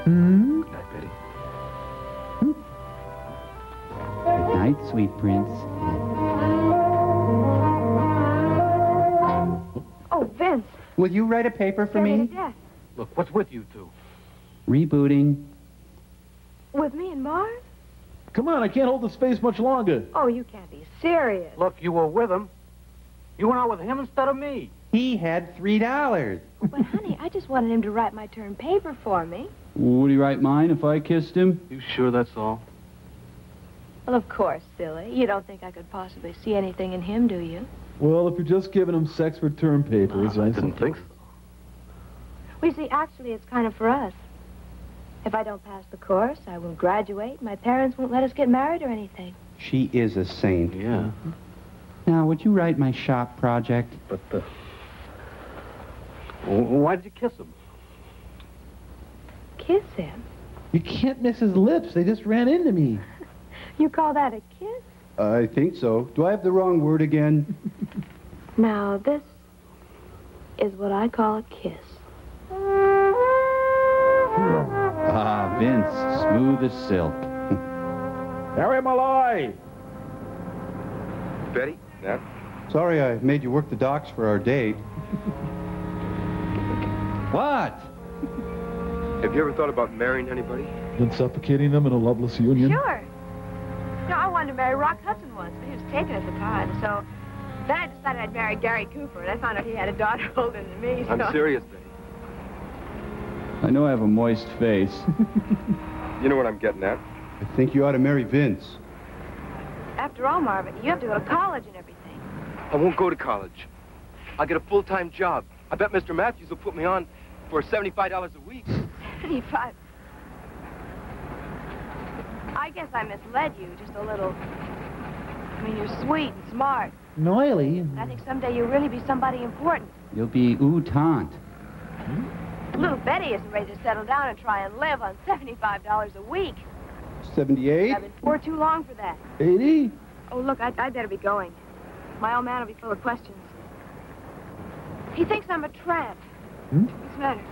Hmm? Good night, Betty. Good night, sweet prince. Oh, Vince. Will you write a paper for Scared me me? to death. Look, what's with you two? Rebooting. With me and Marv? Come on, I can't hold the space much longer. Oh, you can't be serious. Look, you were with him. You went out with him instead of me. He had $3. But, honey, I just wanted him to write my term paper for me. Would he write mine if I kissed him? You sure that's all? Well, of course, silly. You don't think I could possibly see anything in him, do you? Well, if you're just giving him sex for term papers, I didn't think so. Well, you see, actually, it's kind of for us. If I don't pass the course, I won't graduate. My parents won't let us get married or anything. She is a saint. Yeah. Now, would you write my shop project? But, why did you kiss him? Kiss him? You can't miss his lips. They just ran into me. You call that a kiss? I think so. Do I have the wrong word again? Now, this is what I call a kiss. Ah, Vince, smooth as silk. Harry Malloy! Betty? Yeah? Sorry I made you work the docks for our date. What? Have you ever thought about marrying anybody? And suffocating them in a loveless union? Sure. No, I wanted to marry Rock Hudson once, but he was taken at the time, so then I decided I'd marry Gary Cooper, and I found out he had a daughter older than me, so... I'm serious, Betty. I know I have a moist face. You know what I'm getting at? I think you ought to marry Vince. After all, Marvin, you have to go to college and everything. I won't go to college. I'll get a full-time job. I bet Mr. Matthews will put me on for $75 a week. 75. I guess I misled you just a little. I mean, you're sweet and smart. Noily. And I think someday you'll really be somebody important. You'll be ooh-tante. Little Betty isn't ready to settle down and try and live on $75 a week. 78? I've been poor too long for that. 80? Oh, look, I'd better be going. My old man will be full of questions. He thinks I'm a tramp. What's the matter?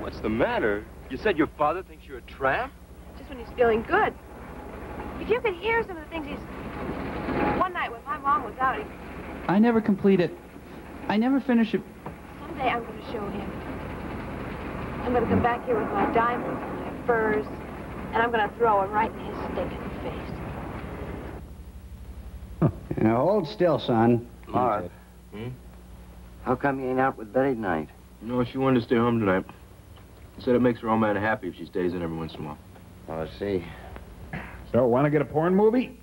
What's the matter? You said your father thinks you're a tramp? Just when he's feeling good. If you could hear some of the things he's... One night when my mom was out, he... I never complete it. I never finish it. Someday I'm going to show him. I'm going to come back here with my diamonds and my furs, and I'm going to throw him right in his stinking face. Now, hold still, son. Marv. How come you ain't out with Betty tonight? No, she wanted to stay home tonight. She said it makes her old man happy if she stays in every once in a while. Oh, I see. So, want to get a porn movie?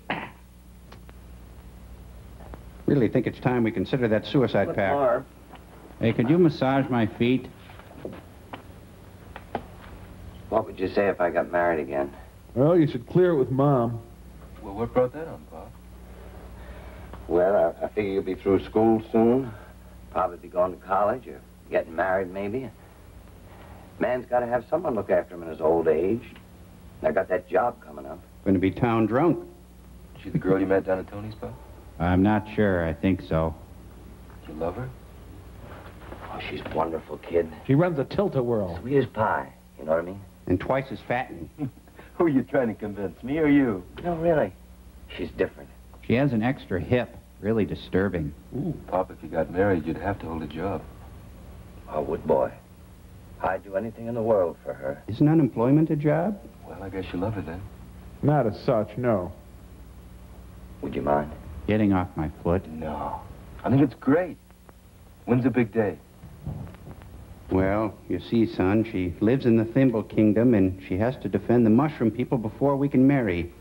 Really think it's time we consider that suicide pact. Marv. Hey, could you massage my feet? What would you say if I got married again? Well, you should clear it with Mom. Well, what brought that on, Pop? Well, I figure you'll be through school soon. Probably be going to college or getting married, maybe. Man's got to have someone look after him in his old age. I got that job coming up. Going to be town drunk. Is she the girl you met down at Tony's, Pop? I'm not sure. I think so. Do you love her? Oh, she's a wonderful kid. She runs a tilt-a-whirl. Sweet as pie. You know what I mean? And twice as fattening. Who are you trying to convince, me or you? No, really. She's different. She has an extra hip. Really disturbing. Ooh, Pop, if you got married, you'd have to hold a job. Oh, would boy. I'd do anything in the world for her. Isn't unemployment a job? Well, I guess you love her then. Not as such, no. Would you mind? Getting off my foot. No. I think it's great. When's the big day? Well, you see, son, she lives in the Thimble Kingdom, and she has to defend the mushroom people before we can marry.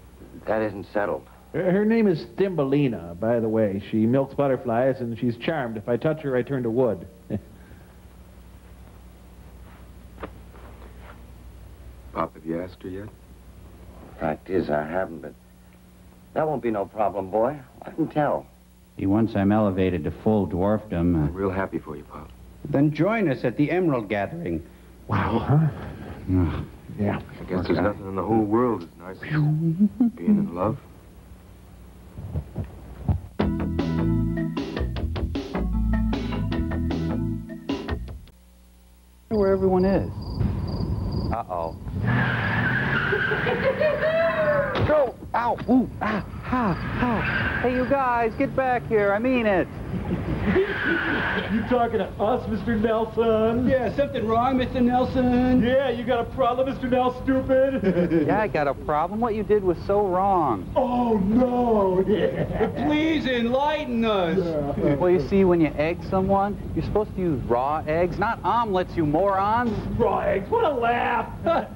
That isn't settled. Her name is Thumbelina, by the way. She milks butterflies, and she's charmed. If I touch her, I turn to wood. Pop, have you asked her yet? Fact is, I haven't, but that won't be no problem, boy. I can tell. See, once I'm elevated to full dwarfdom... I'm real happy for you, Pop. Then join us at the Emerald Gathering. Wow, huh? Yeah. I guess there's nothing in the whole world as nice as being in love. Where everyone is. Uh-oh. Go! Ow! Ooh! Ah! Ha! Ha! Hey, you guys, get back here. I mean it. You talking to us, Mr. Nelson? Yeah, something wrong, Mr. Nelson? Yeah, you got a problem, Mr. Nelson, stupid? Yeah, I got a problem. What you did was so wrong. Oh, no. Please enlighten us. Well, you see, when you egg someone, you're supposed to use raw eggs, not omelets, you morons. Raw eggs, what a laugh.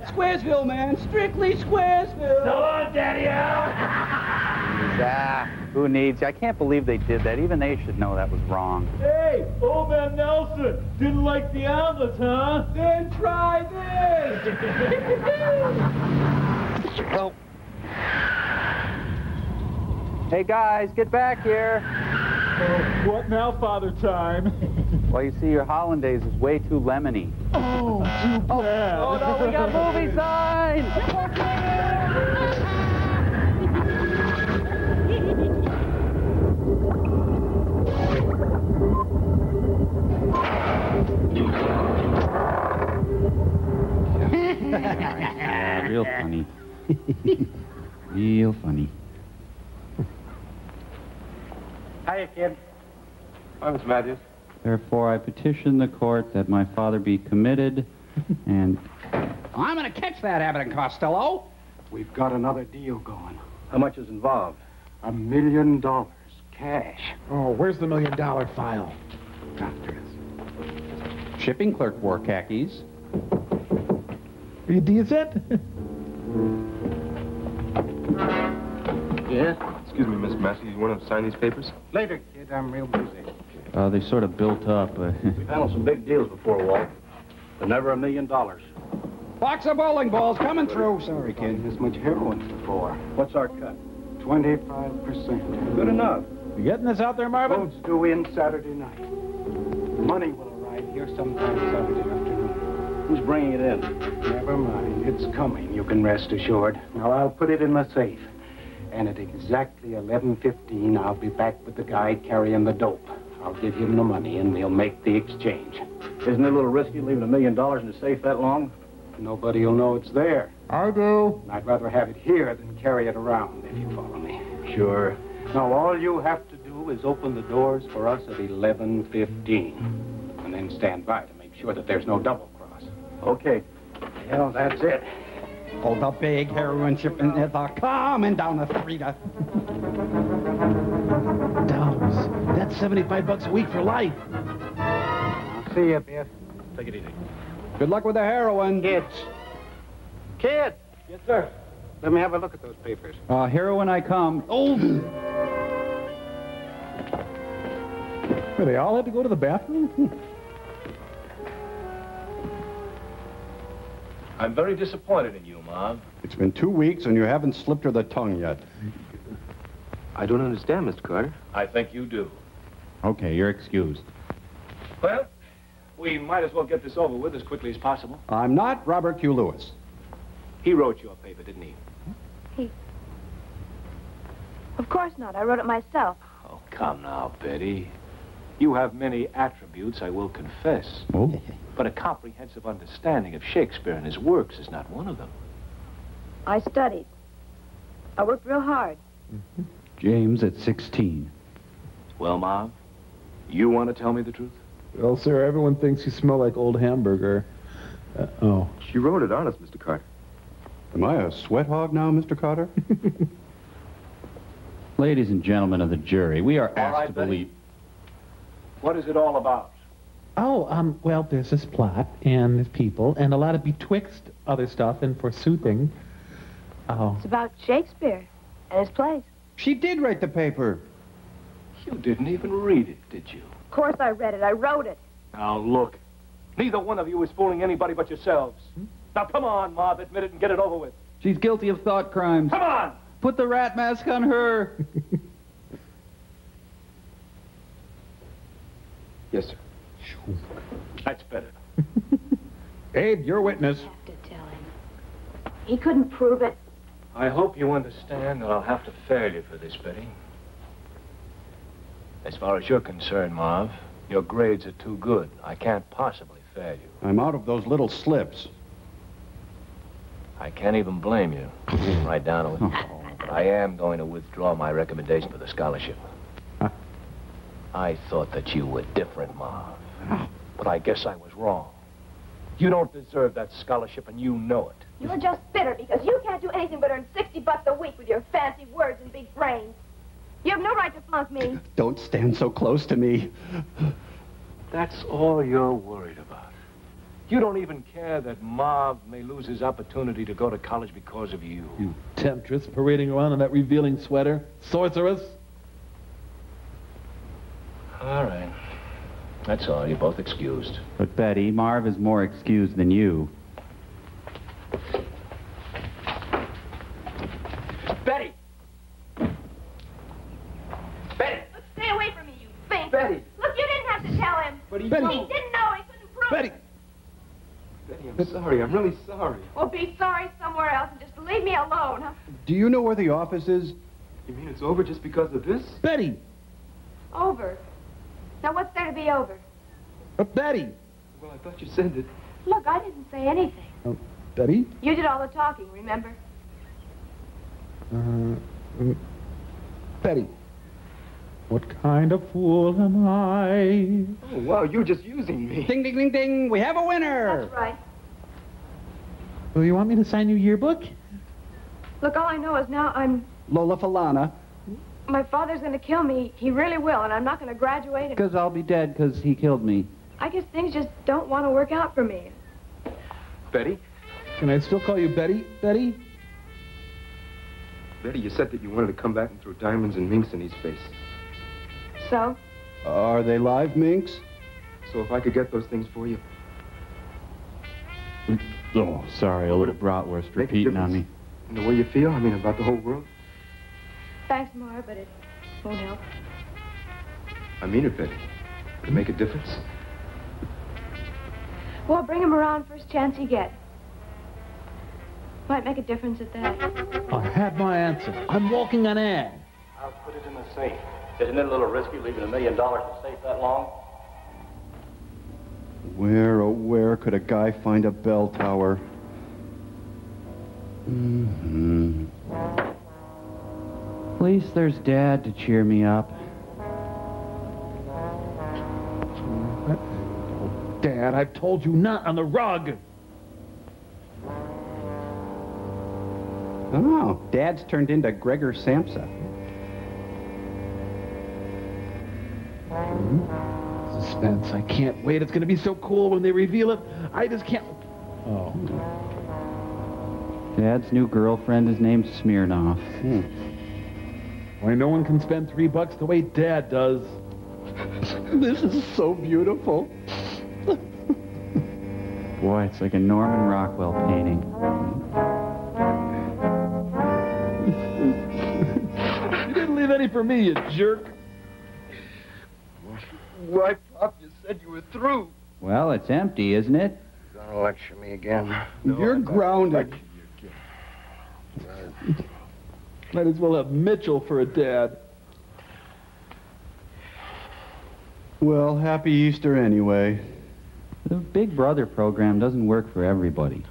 Squaresville, man. Strictly Squaresville. So on, Daddy-O. Ah, who needs you? I can't believe they did that. Even they should know that was wrong. Hey, old man Nelson, didn't like the omelets, huh? Then try this. Oh. Hey, guys, get back here. Oh, what now, Father Time? Well, you see, your hollandaise is way too lemony. Oh, too bad. Oh, no, we got movie signs! Yeah, real funny. Real funny. Hiya, kid. Hi, Mr. Matthews. Therefore, I petition the court that my father be committed and... I'm going to catch that Abbott and Costello. We've got another deal going. How much is involved? $1 million. Cash. Oh, where's the $1 million file? Doctors. Shipping clerk wore khakis. Are you decent? Yeah? Excuse me, Miss Matthews. You want to sign these papers? Later, kid. I'm real busy. They sort of built up. We've handled some big deals before, Walt, but never $1 million. Box of bowling balls coming through. Sorry, kid. This much heroin before. What's our cut? 25%. Good enough. You getting this out there, Marvin? Boats due in Saturday night. Money will arrive here sometime Saturday afternoon. Who's bringing it in? Never mind. It's coming, you can rest assured. Now, I'll put it in my safe. And at exactly 11:15, I'll be back with the guy carrying the dope. I'll give him the money, and we'll make the exchange. Isn't it a little risky leaving $1 million in the safe that long? Nobody will know it's there. I do. And I'd rather have it here than carry it around, if you follow me. Sure. Now, all you have to do is open the doors for us at 11:15. And then stand by to make sure that there's no double cross. Okay. Well, that's it. Oh, the big heroin shipment is coming down the street. Dollars. That's $75 a week for life. I'll see you, Biff. Take it easy. Good luck with the heroin. Kids. Kid! Yes, sir. Let me have a look at those papers. Heroin I come. Oh! Well, they all had to go to the bathroom? I'm very disappointed in you, Mom. It's been 2 weeks and you haven't slipped her the tongue yet. I don't understand, Mr. Carter. I think you do. Okay, you're excused. Well, we might as well get this over with as quickly as possible. I'm not Robert Q. Lewis. He wrote you a paper, didn't he? Of course not. I wrote it myself. Oh, come now, Betty. You have many attributes, I will confess. Oh? But a comprehensive understanding of Shakespeare and his works is not one of them. I studied. I worked real hard. James at 16. Well, Mom, you want to tell me the truth? Well, sir, everyone thinks you smell like old hamburger. Oh. She wrote it honest, Mr. Carter. Am I a sweat hog now, Mr. Carter? Ladies and gentlemen of the jury, we are asked to believe... What is it all about? Oh, well, there's this plot, and there's people, and a lot of betwixt other stuff, and forsoothing. Oh. It's about Shakespeare and his plays. She did write the paper. You didn't even read it, did you? Of course I read it. I wrote it. Now, look. Neither one of you is fooling anybody but yourselves. Now, come on, Marv, admit it and get it over with. She's guilty of thought crimes. Come on! Put the rat mask on her. Yes, sir. That's better. Abe, your witness. I have to tell him. He couldn't prove it. I hope you understand that I'll have to fail you for this, Betty. As far as you're concerned, Marv, your grades are too good. I can't possibly fail you. I'm out of those little slips. I can't even blame you. Right down to it. But I am going to withdraw my recommendation for the scholarship. I thought that you were different, Marv. But I guess I was wrong. You don't deserve that scholarship, and you know it. You're just bitter because you can't do anything but earn $60 a week with your fancy words and big brains. You have no right to flunk me. Don't stand so close to me. That's all you're worried about. You don't even care that Marv may lose his opportunity to go to college because of you. You temptress parading around in that revealing sweater. Sorceress. All right. That's all. You're both excused. But, Betty, Marv is more excused than you. Betty! Betty! Look, stay away from me, you fink. Betty! Look, you didn't have to tell him. But he Betty. knew. He didn't know. He couldn't prove Betty! it. Betty, I'm sorry. I'm really sorry. Well, be sorry somewhere else and just leave me alone, huh? Do you know where the office is? You mean it's over just because of this? Betty! Over. Now, what's there to be over? Betty! Well, I thought you said that. Look, I didn't say anything. Betty? You did all the talking, remember? Betty. What kind of fool am I? Oh, wow, you're just using me. Ding, ding, ding, ding. We have a winner. That's right. Well, you want me to sign your yearbook? Look, all I know is now Lola Falana. my father's going to kill me. He really will, and I'm not going to graduate. And Because I'll be dead because he killed me. I guess things just don't want to work out for me. Betty? Can I still call you Betty? Betty? Betty, you said that you wanted to come back and throw diamonds and minks in his face. So? Are they live minks? So if I could get those things for you. Oh, sorry, a little bratwurst repeating on me. In the way you feel, I mean, about the whole world. Thanks, Marv, but it won't help. I mean it, Betty. Would it make a difference? Well, bring him around first chance you get. Might make a difference at that. I had my answer. I'm walking on air. I'll put it in the safe. Isn't it a little risky leaving $1 million in the safe that long? Where, oh, where could a guy find a bell tower? At least there's Dad to cheer me up. Dad, I've told you not on the rug. Oh, Dad's turned into Gregor Samsa. Suspense. I can't wait. It's going to be so cool when they reveal it. I just can't. Oh. Dad's new girlfriend is named Smirnoff. Why, no one can spend $3 the way Dad does. This is so beautiful. Boy, it's like a Norman Rockwell painting. You didn't leave any for me, you jerk. Why, Pop, you said you were through. Well, it's empty, isn't it? Gonna lecture me again? You're grounded. Might as well have Mitchell for a dad. Well, happy Easter anyway. The Big Brother program doesn't work for everybody.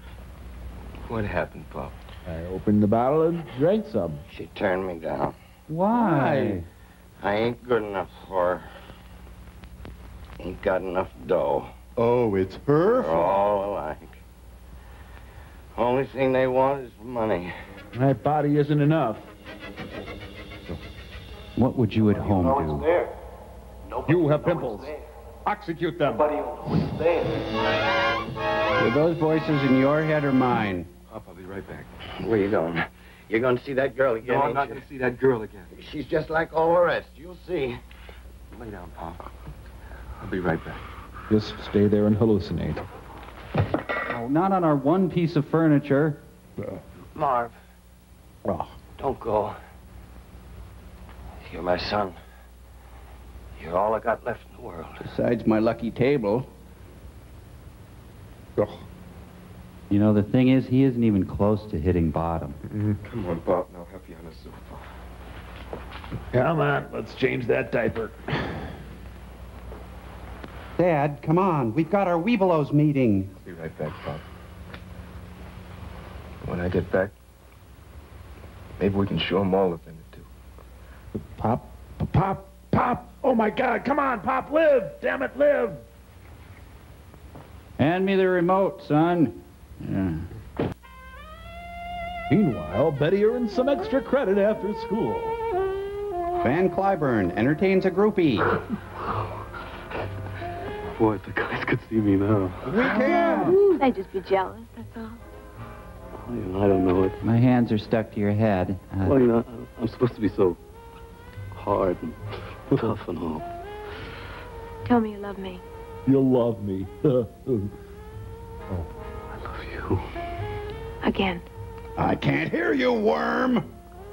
What happened, Pop? I opened the bottle and drank some. She turned me down. Why? I ain't good enough for her. Ain't got enough dough. Oh, it's her They're all alike. Only thing they want is money. My body isn't enough. What would you at home do? There. You have pimples. Execute them. Nobody will know it's there. Were those voices in your head or mine? Pop, I'll be right back. Where you going? You're going to see that girl again, No, I'm ain't not you? going to see that girl again. She's just like all the rest. You'll see. Lay down, Pop. I'll be right back. Just stay there and hallucinate. Oh, not on our one piece of furniture. Marv, Oh. don't go. You're my son. You're all I got left in the world. Besides my lucky table. You know, the thing is, he isn't even close to hitting bottom. Come on, Pop. Now help you on the sofa. Come on, let's change that diaper. Dad, come on. We've got our Weebelows meeting. I'll be right back, Pop. When I get back, maybe we can show them all a thing or two. Pop, Pop, Pop! Oh my God, come on, Pop, live! Damn it, live! Hand me the remote, son. Yeah. Meanwhile, Betty earns some extra credit after school. Van Cliburn entertains a groupie. Boy, if the guys could see me now. We can. They'd just be jealous, that's all. Oh, you know, I don't know it. My hands are stuck to your head. Well, you know, I'm supposed to be so hard and tough and all. Tell me you love me. You'll love me. Again. I can't hear you, worm.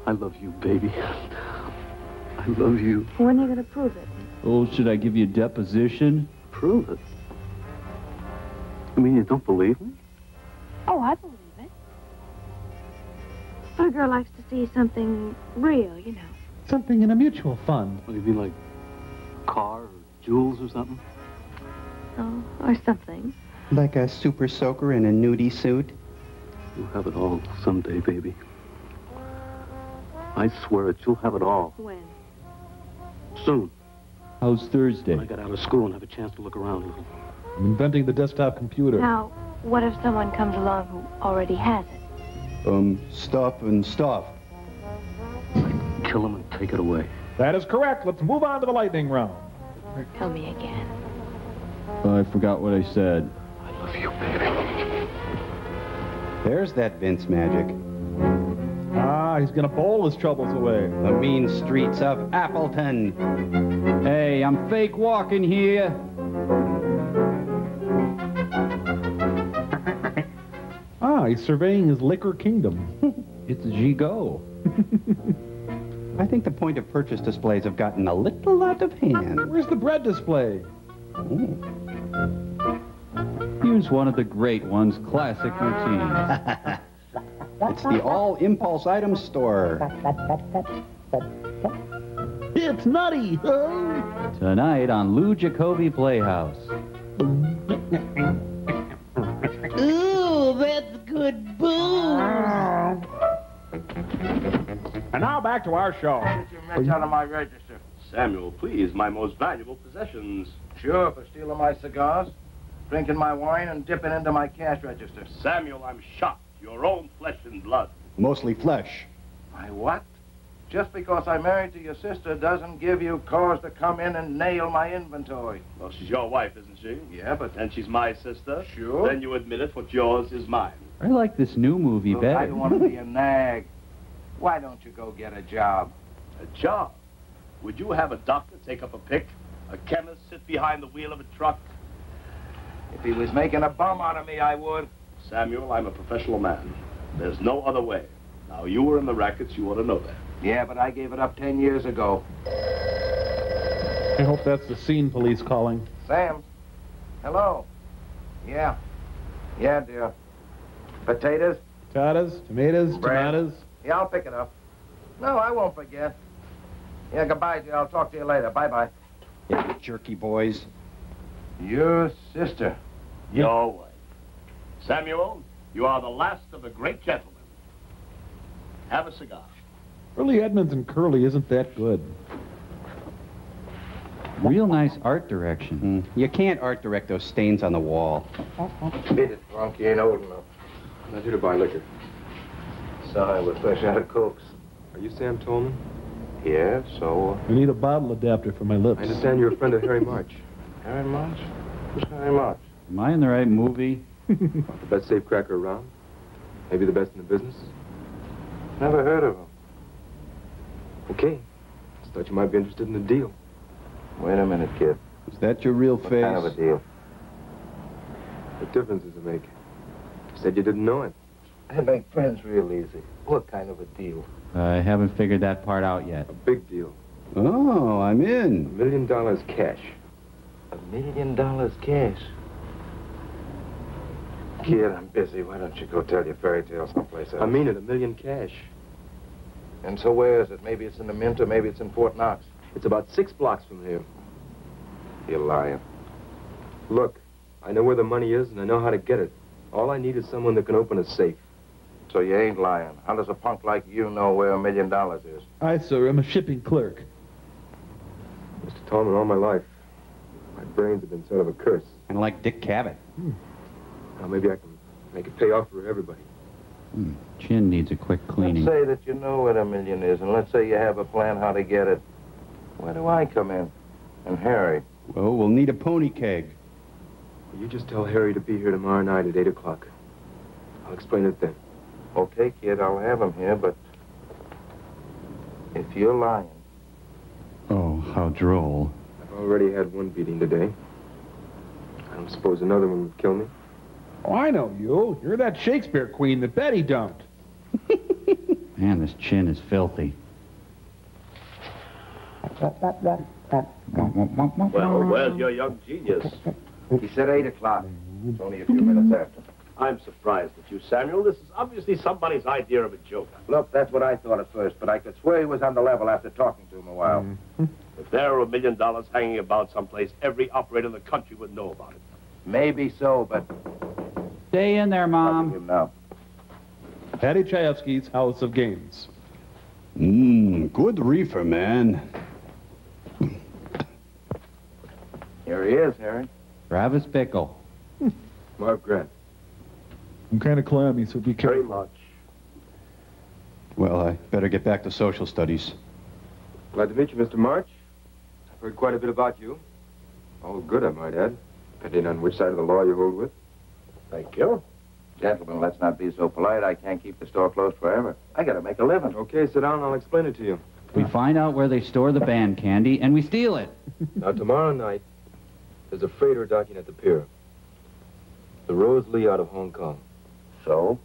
I love you, baby. I love you. When are you going to prove it? Oh, should I give you a deposition? Prove it. You mean you don't believe me? Oh, I believe it. But a girl likes to see something real, you know. Something in a mutual fund. What do you mean, like a car or jewels or something? Oh, or something. Like a super soaker in a nudie suit. You'll have it all someday, baby. I swear it, you'll have it all. When? Soon. How's Thursday? When I get out of school and have a chance to look around a little. I'm inventing the desktop computer. Now, what if someone comes along who already has it? Stuff and stuff. Kill him and take it away. That is correct. Let's move on to the lightning round. Tell me again. I forgot what I said. I love you, baby. There's that Vince magic. Ah, he's gonna bowl his troubles away. The mean streets of Appleton. Hey, I'm fake walking here. Ah, he's surveying his liquor kingdom. It's a gigot. I think the point of purchase displays have gotten a little out of hand. Where's the bread display? Here's one of the great ones, classic routines. It's the all impulse items store. It's nutty! Tonight on Lou Jacoby Playhouse. Ooh, that's good booze. And now back to our show. Out of my register. Samuel, please, my most valuable possessions. Sure, for stealing my cigars, drinking my wine, and dipping into my cash register. Samuel, I'm shocked. Your own flesh and blood. Mostly flesh. My what? Just because I'm married to your sister doesn't give you cause to come in and nail my inventory. Well, she's your wife, isn't she? Yeah, but... And she's my sister? Sure. Then you admit it, what's yours is mine. I like this new movie Look, better. I don't want to be a nag. Why don't you go get a job? A job? Would you have a doctor take up a pick? A chemist sit behind the wheel of a truck? If he was making a bum out of me, I would. Samuel, I'm a professional man. There's no other way. Now, you were in the rackets, you ought to know that. Yeah, but I gave it up 10 years ago. I hope that's the scene police calling. Sam? Hello? Yeah. Yeah, dear. Potatoes? Potatoes, tomatoes, Bread. tomatoes. Yeah, I'll pick it up. No, I won't forget. Yeah, goodbye, dear. I'll talk to you later. Bye-bye. Yeah, you jerky boys. Your sister. Your wife. Samuel, you are the last of the great gentlemen. Have a cigar. Early Edmonds and Curly isn't that good. Real nice art direction. You can't art direct those stains on the wall. Beat it, drunk. You ain't old enough. I'm here to buy liquor. Sorry, we're fresh out of cokes. Are you Sam Tolman? Yeah, so? I need a bottle adapter for my lips. I understand you're a friend of Harry March. Harry March? Who's Harry March? Am I in the right movie? The best safecracker around? Maybe the best in the business? Never heard of him. Okay. Just thought you might be interested in the deal. Wait a minute, kid. Is that your real face? What kind of a deal? What difference does it make? You said you didn't know it. I make friends real easy. What kind of a deal? I haven't figured that part out yet. A big deal. Oh, I'm in. $1 million cash. $1 million cash? Kid, I'm busy. Why don't you go tell your fairy tale someplace else? I mean it, $1 million cash. And so where is it? Maybe it's in the Mint or maybe it's in Fort Knox. It's about 6 blocks from here. You're lying. Look, I know where the money is and I know how to get it. All I need is someone that can open a safe. So you ain't lying. How does a punk like you know where $1 million is? I, sir, am a shipping clerk. Mr. Tallman, all my life, my brains have been sort of a curse. And like Dick Cavett. Now maybe I can make it pay off for everybody. Chin needs a quick cleaning. Let's say that you know where the million is, and let's say you have a plan how to get it. Where do I come in? And Harry? Well, we'll need a pony keg. Will you just tell Harry to be here tomorrow night at 8 o'clock? I'll explain it then. Okay, kid, I'll have him here, but if you're lying... Oh, how droll. I've already had one beating today. I don't suppose another one would kill me. Oh, I know you. You're that Shakespeare queen that Betty dumped. Man, this Chin is filthy. Well, where's your young genius? He said 8 o'clock. It's only a few minutes after. I'm surprised at you, Samuel. This is obviously somebody's idea of a joke. Look, that's what I thought at first, but I could swear he was on the level after talking to him a while. If there were $1 million hanging about someplace, every operator in the country would know about it. Maybe so, but... Stay in there, Mom. Now. Patty Chayefsky's House of Games. Good reefer, man. Here he is, Harry. Travis Bickle. Marv Grant. I'm kind of clammy, so be careful. Very much. Well, I better get back to social studies. Glad to meet you, Mr. March. I've heard quite a bit about you. All good, I might add, depending on which side of the law you hold with. Thank you. Gentlemen, let's not be so polite. I can't keep the store closed forever. I gotta make a living. Okay, sit down and I'll explain it to you. We find out where they store the band candy, and we steal it. Now, tomorrow night, there's a freighter docking at the pier. The Rose Lee out of Hong Kong. So?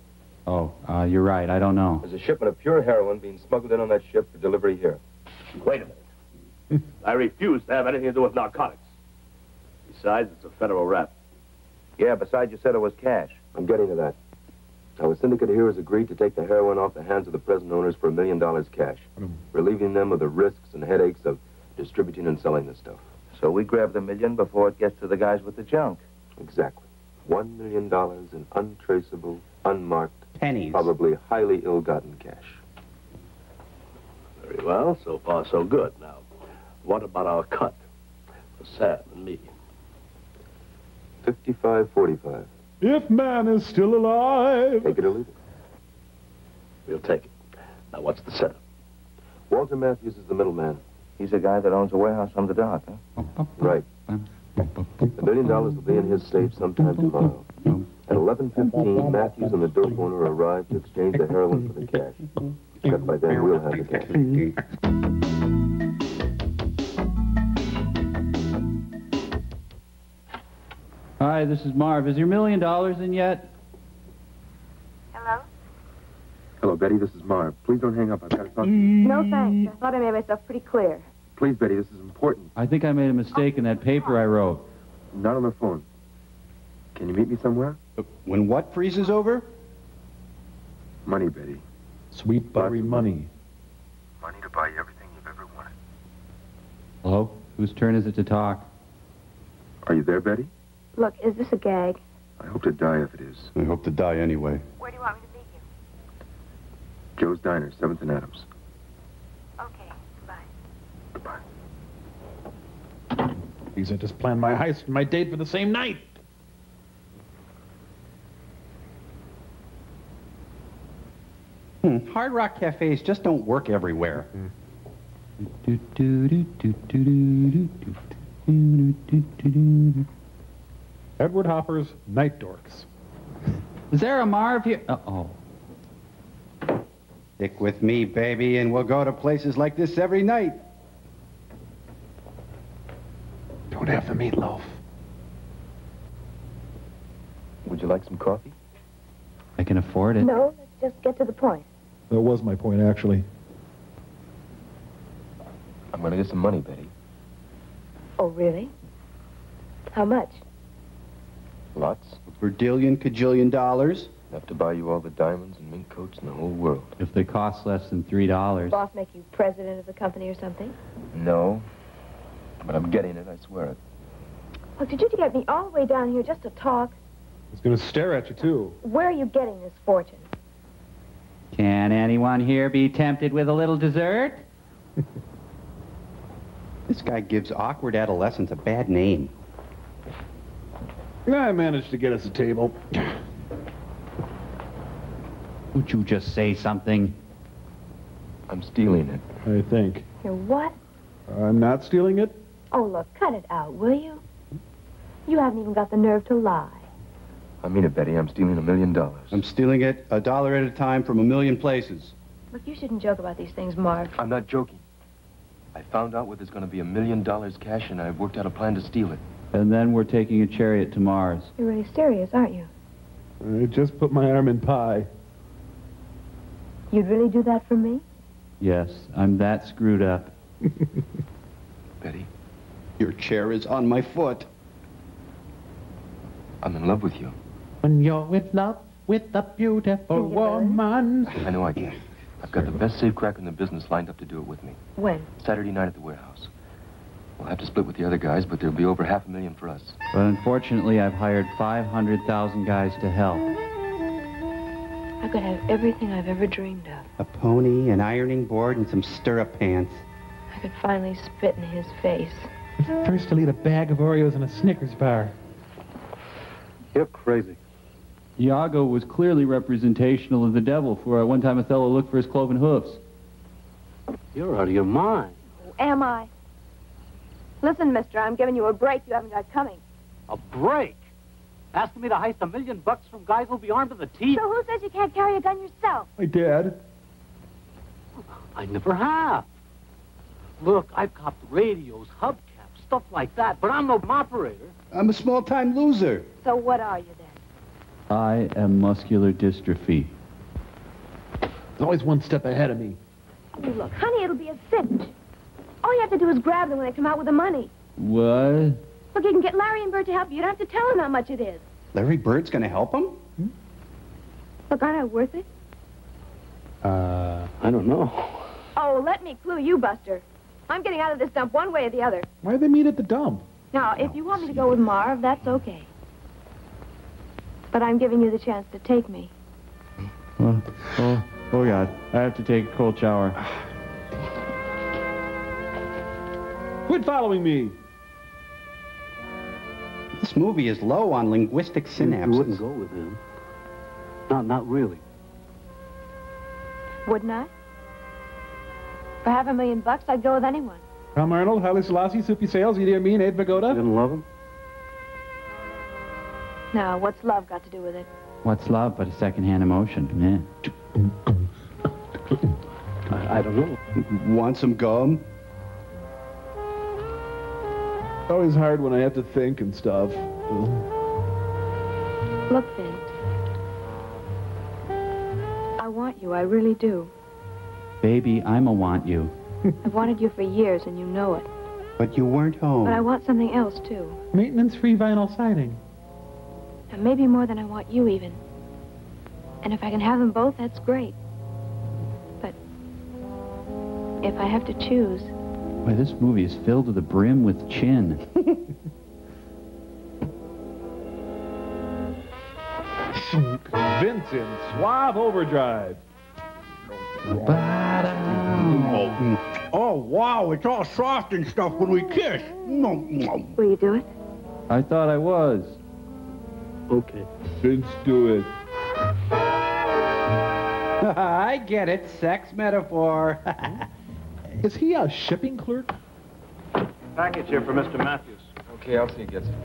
Oh, you're right. I don't know. There's a shipment of pure heroin being smuggled in on that ship for delivery here. Wait a minute. I refuse to have anything to do with narcotics. Besides, it's a federal rap. Yeah, besides you said it was cash. I'm getting to that. Now, a syndicate here has agreed to take the heroin off the hands of the present owners for $1 million cash, relieving them of the risks and headaches of distributing and selling this stuff. So we grab the $1 million before it gets to the guys with the junk. Exactly. $1 million in untraceable, unmarked, pennies, probably highly ill-gotten cash. Very well. So far, so good. Now, what about our cut for Sam and me? 55-45. If man is still alive. Take it or leave it. We'll take it. Now, what's the setup? Walter Matthews is the middleman. He's the guy that owns a warehouse on the dock, huh? Right. The $1 million will be in his safe sometime tomorrow. At 11:15, Matthews and the dope owner arrive to exchange the heroin for the cash. Except by then, we'll have the cash. Hi, this is Marv. Is your $1 million in yet? Hello? Hello, Betty. This is Marv. Please don't hang up. I've got to talk to you. No, thanks. I thought I made myself pretty clear. Please, Betty, this is important. I think I made a mistake in that paper I wrote. Not on the phone. Can you meet me somewhere? When what freezes over? Money, Betty. Sweet buttery money. Money to buy you everything you've ever wanted. Hello? Whose turn is it to talk? Are you there, Betty? Look, is this a gag? I hope to die if it is. I hope to die anyway. Where do you want me to meet you? Joe's Diner, 7th and Adams. Okay, bye. Goodbye. These I just planned my heist and my date for the same night. Hard rock cafes just don't work everywhere. Edward Hopper's Night Dorks. Is there a Marv here? Uh-oh. Stick with me, baby, and we'll go to places like this every night. Don't have the meatloaf. Would you like some coffee? I can afford it. No, let's just get to the point. That was my point, actually. I'm going to get some money, Betty. Oh, really? How much? Lots. A berdillion, cajillion dollars. Enough to buy you all the diamonds and mink coats in the whole world. If they cost less than $3. Boss make you president of the company or something? No. But I'm getting it, I swear it. Look, did you get me all the way down here just to talk? He's going to stare at you, too. Where are you getting this fortune? Can anyone here be tempted with a little dessert? This guy gives awkward adolescents a bad name. I managed to get us a table. Would you just say something? I'm stealing it. I think. You're what? I'm not stealing it? Oh, look, cut it out, will you? You haven't even got the nerve to lie. I mean it, Betty. I'm stealing $1 million. I'm stealing it $1 at a time from a million places. Look, you shouldn't joke about these things, Marv. I'm not joking. I found out where there's going to be $1 million cash, and I've worked out a plan to steal it. And then we're taking a chariot to Mars. You're really serious, aren't you? I just put my arm in pie. You'd really do that for me? Yes, I'm that screwed up. Betty? Your chair is on my foot. I'm in love with you. When you're with love, with a beautiful woman. I know I can. I've got the best safecracker in the business lined up to do it with me. When? Saturday night at the warehouse. We'll have to split with the other guys, but there'll be over $500,000 for us. But unfortunately, I've hired 500,000 guys to help. I could have everything I've ever dreamed of. A pony, an ironing board, and some stirrup pants. I could finally spit in his face. First I'll eat a bag of Oreos and a Snickers bar. You're crazy. Iago was clearly representational of the devil, for one time Othello looked for his cloven hoofs. You're out of your mind. Am I? Listen, mister, I'm giving you a break you haven't got coming. A break? Asking me to heist $1 million from guys who'll be armed to the teeth? So who says you can't carry a gun yourself? My dad. I never have. Look, I've copped radios, hubcaps, stuff like that, but I'm no operator. I'm a small-time loser. So what are you then? I am muscular dystrophy. There's always one step ahead of me. Oh, look, honey, it'll be a cinch. All you have to do is grab them when they come out with the money. What? Look, you can get Larry and Bert to help you. You don't have to tell them how much it is. Larry Bird's gonna help him? Look, aren't I worth it? I don't know. Oh, let me clue you, Buster. I'm getting out of this dump one way or the other. Why'd they meet at the dump? Now, if you want me to go with Marv, that's okay. But I'm giving you the chance to take me. Oh, God. I have to take a cold shower. Quit following me. This movie is low on linguistic synapses. You wouldn't go with him. Not really. Wouldn't I? For $500,000, I'd go with anyone. Tom Arnold, Haile Selassie, Soupy Sales, Idi Amin, Ed Vigoda. You didn't love him? Now, what's love got to do with it? What's love but a second-hand emotion? Yeah. I don't know. Want some gum? It's always hard when I have to think and stuff. Look, Vin. I want you, I really do. Baby, I'm a want you. I've wanted you for years, and you know it. But you weren't home. But I want something else, too. Maintenance-free vinyl siding. And maybe more than I want you, even. And if I can have them both, that's great. But if I have to choose... Why, this movie is filled to the brim with chin. Vincent, Suave Overdrive. Oh, wow, it's all soft and stuff when we kiss. Will you do it? I thought I was. Okay. Vince, do it. I get it. Sex metaphor. Is he a shipping clerk? Package here for Mr. Matthews. Okay, I'll see he gets it.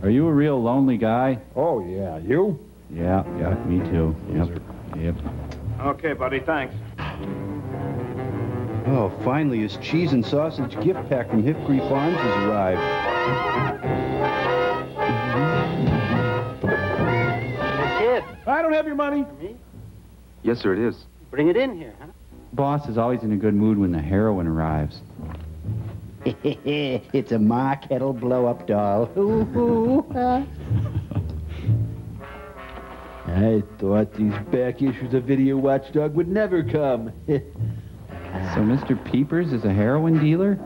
Are you a real lonely guy? Oh, yeah. You? Yeah, me too. Yep. Okay, buddy, thanks. Oh, finally, his cheese and sausage gift pack from Hickory Farms has arrived. Kid. I don't have your money. Me? Yes, sir, it is. Bring it in here, huh? Boss is always in a good mood when the heroine arrives. It's a Ma Kettle blow-up doll. I thought these back issues of Video Watchdog would never come. So Mr. Peepers is a heroin dealer?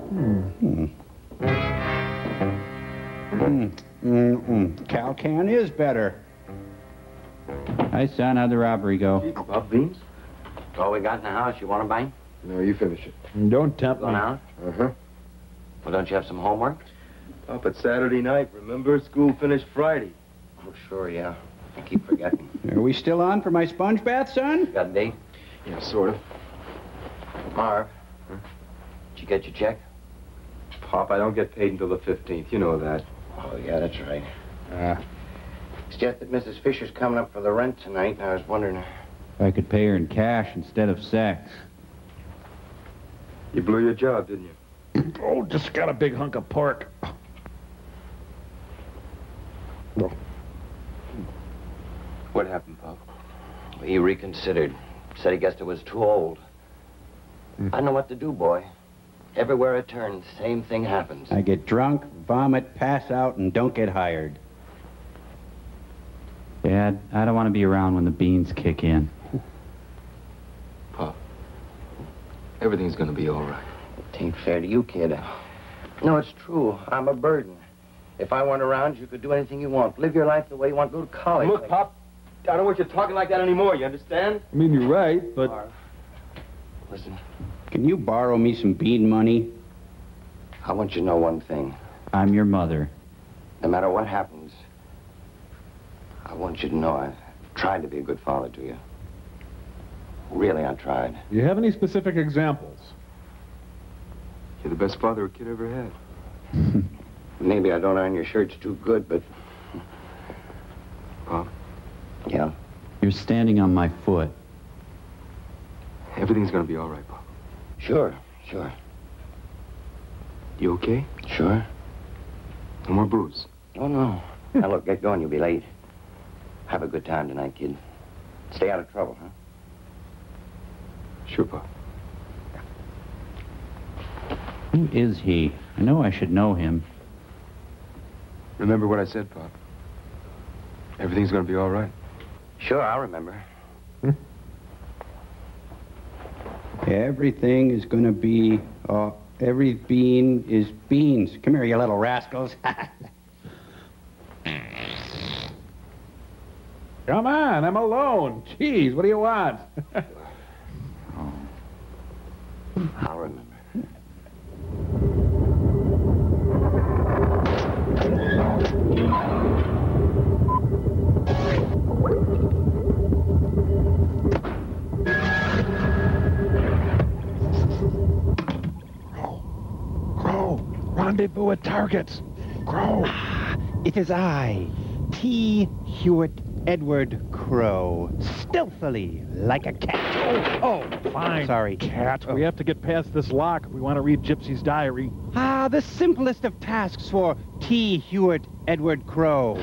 Calcan is better. Hi, son. How'd the robbery go? Pop beans? All we got in the house. You want to bang? No, you finish it. Don't tempt me. Going out? Uh-huh. Well, don't you have some homework? Pop, it's Saturday night. Remember, school finished Friday. Oh, sure, yeah. I keep forgetting. Are we still on for my sponge bath, son? Got a date? Yeah, sort of. Marv, did you get your check? Pop, I don't get paid until the 15th. You know that. Oh, yeah, that's right. It's just that Mrs. Fisher's coming up for the rent tonight, and I was wondering... If I could pay her in cash instead of sex. You blew your job, didn't you? Oh, just got a big hunk of pork. What happened, Pop? He reconsidered. Said he guessed it was too old. I don't know what to do, boy. Everywhere I turn, the same thing happens. I get drunk, vomit, pass out, and don't get hired. Dad, I don't want to be around when the beans kick in. Pop, everything's gonna be all right. It ain't fair to you, kid. No, it's true. I'm a burden. If I weren't around, you could do anything you want. Live your life the way you want. Go to college. Look, Pop, I don't want you talking like that anymore, you understand? I mean, you're right, but... Marv, listen, Can you borrow me some bean money? I want you to know one thing. I'm your mother. No matter what happens, I want you to know I've tried to be a good father to you. Really, I tried. Do you have any specific examples? You're the best father a kid ever had. Maybe I don't iron your shirts too good, but... Pop? Yeah? You're standing on my foot. Everything's gonna be all right, Pop. Sure. You okay? Sure. No more booze? Oh, no. Now, look, get going. You'll be late. Have a good time tonight, kid. Stay out of trouble, huh? Sure, Pop. Who is he? I know I should know him. Remember what I said, Pop. Everything's gonna be all right. Sure, I'll remember. Everything is gonna be, every bean is beans. Come here, you little rascals. Come on, I'm alone. Jeez, what do you want? I'll remember. Crow, rendezvous at targets. Crow. It is I, T. Hewitt Edward Crow, stealthily like a cat. Oh, fine. Sorry. Cat. We have to get past this lock if we want to read Gypsy's diary. The simplest of tasks for T. Hewitt Edward Crow.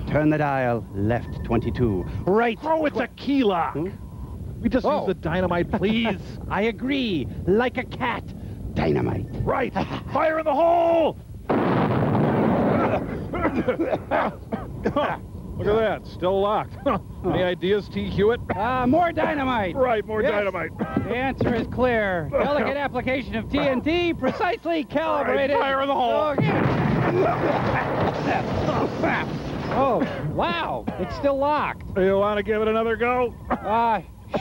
Turn the dial, left 22, right... Crow, it's a key lock. We just use the dynamite, please. I agree, like a cat. Dynamite. Right. Fire in the hole! Look at that, still locked. Any ideas, T. Hewitt? More dynamite. Right, more dynamite. The answer is clear. Delicate application of TNT, precisely calibrated. Right, fire in the hole. Oh, wow, it's still locked. You want to give it another go?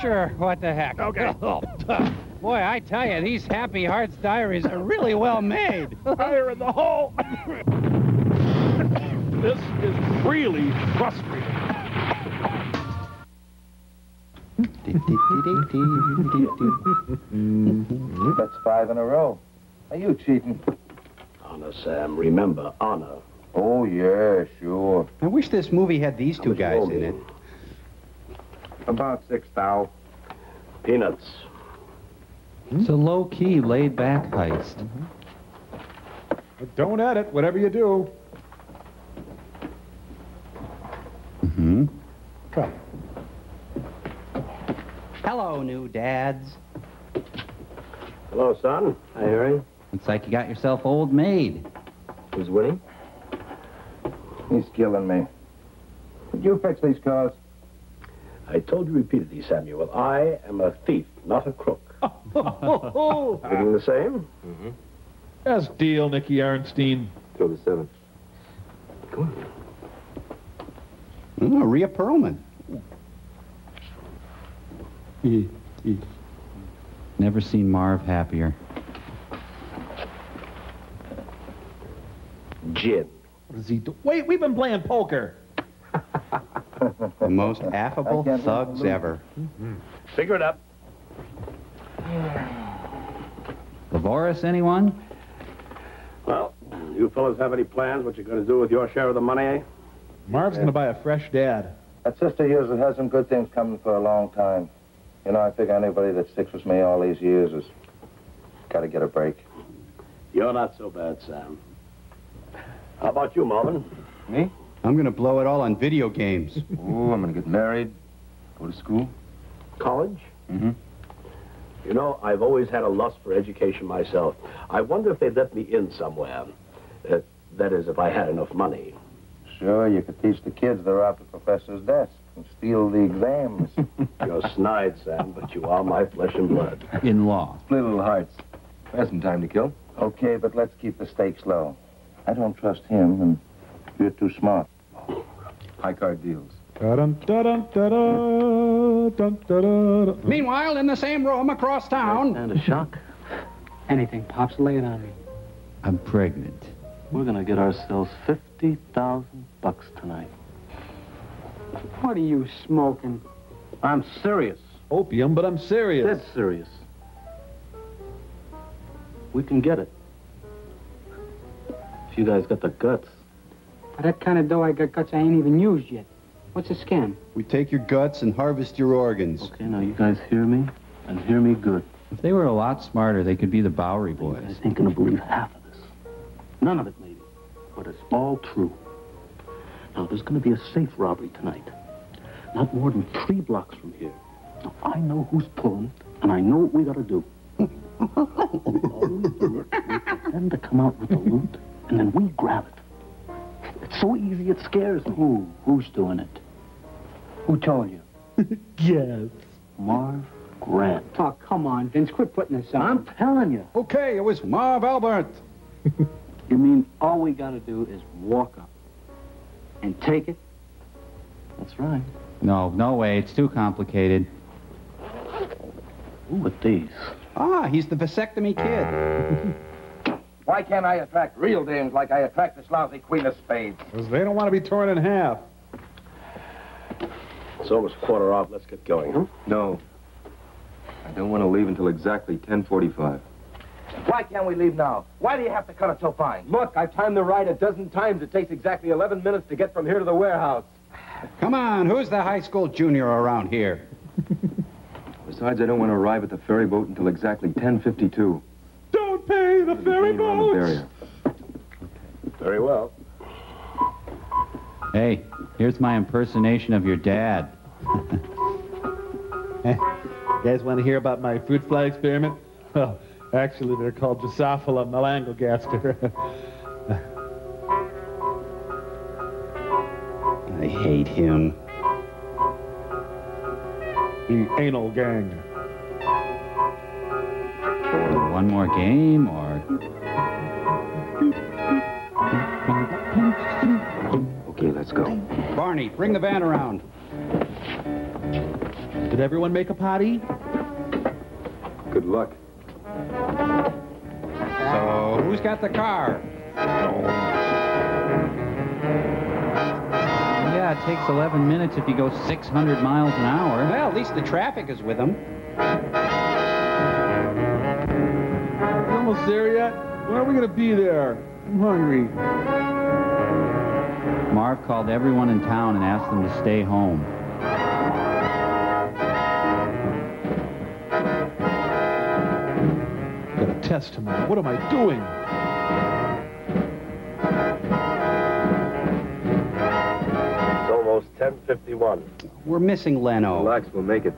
Sure, what the heck. Okay. Boy, I tell you, these Happy Hearts diaries are really well made. Fire in the hole. This is really frustrating. That's 5 in a row. Are you cheating? Honor, Sam. Remember, honor. Oh, yeah, sure. I wish this movie had these two guys in it. About 6 thou. Peanuts. It's a low-key, laid-back heist. But don't edit, whatever you do. Come. Hello, new dads. Hello, son. Hi, Harry. Looks like you got yourself old maid. Who's winning? He's killing me. Could you fix these cars? I told you repeatedly, Samuel, I am a thief, not a crook. Everything the same? Mm-hmm. Best deal, Nicky Ernstein. Throw the 7. Come on. Oh, Rhea Perlman. Never seen Marv happier. Gin. What does he do? Wait, we've been playing poker. The most affable thugs ever. Figure it up. Lavoris, anyone? Well, you fellas have any plans what you're going to do with your share of the money, eh? Marv's going to buy a fresh dad. That sister of yours has had some good things coming for a long time. You know, I figure anybody that sticks with me all these years has got to get a break. You're not so bad, Sam. How about you, Marvin? Me? I'm going to blow it all on video games. Ooh, I'm going to get married, go to school. College? Mm-hmm. You know, I've always had a lust for education myself. I wonder if they'd let me in somewhere. That is, if I had enough money. Sure, you could teach the kids that are out the professor's desk and steal the exams. You're snide, Sam, but you are my flesh and blood. In law. Split little hearts. I have some time to kill. Okay, but let's keep the stakes low. I don't trust him, and you're too smart. High card deals. Meanwhile, in the same room across town. And a shock. Anything, Pops, lay it on me. I'm pregnant. We're gonna get ourselves $50,000 tonight. What are you smoking? I'm serious. Opium, but I'm serious. Dead serious. We can get it. If you guys got the guts. For that kind of dough I got guts I ain't even used yet. What's a scam? We take your guts and harvest your organs. Okay, now you guys hear me, and hear me good. If they were a lot smarter, they could be the Bowery Boys. You guys ain't gonna believe half of this. None of it, maybe. But it's all true. Now, there's gonna be a safe robbery tonight. Not more than 3 blocks from here. Now, I know who's pulling, and I know what we gotta do. All we do is wait for them to come out with the loot, and then we grab it. It's so easy, it scares me. Who's doing it? Who told you? Yes. Marv Grant. Oh, come on, Vince, quit putting this on. I'm telling you. Okay, it was Marv Albert. You mean all we gotta do is walk up and take it? That's right. No way. It's too complicated. Who with these? Ah, he's the vasectomy kid. Why can't I attract real dames like I attract this lousy queen of spades? Because they don't want to be torn in half. It's almost 1/4 off. Let's get going, huh? No. I don't want to leave until exactly 10:45. Why can't we leave now? Why do you have to cut it so fine? Look, I've timed the ride 12 times. It takes exactly 11 minutes to get from here to the warehouse. Come on, who's the high school junior around here? Besides, I don't want to arrive at the ferry boat until exactly 10:52. Don't pay the ferry boat! Very well. Hey, here's my impersonation of your dad. You guys want to hear about my fruit fly experiment? Well, actually, they're called Drosophila melangogaster. I hate him. The anal gang. One more game, or... Okay, let's go. Barney, bring the van around. Did everyone make a potty? Good luck. So, who's got the car? Yeah, it takes 11 minutes if you go 600 miles an hour. Well, at least the traffic is with him. You almost there yet? When are we going to be there? I'm hungry. Marv called everyone in town and asked them to stay home. Testament. What am I doing? It's almost 10:51. We're missing Leno. Relax, we'll make it.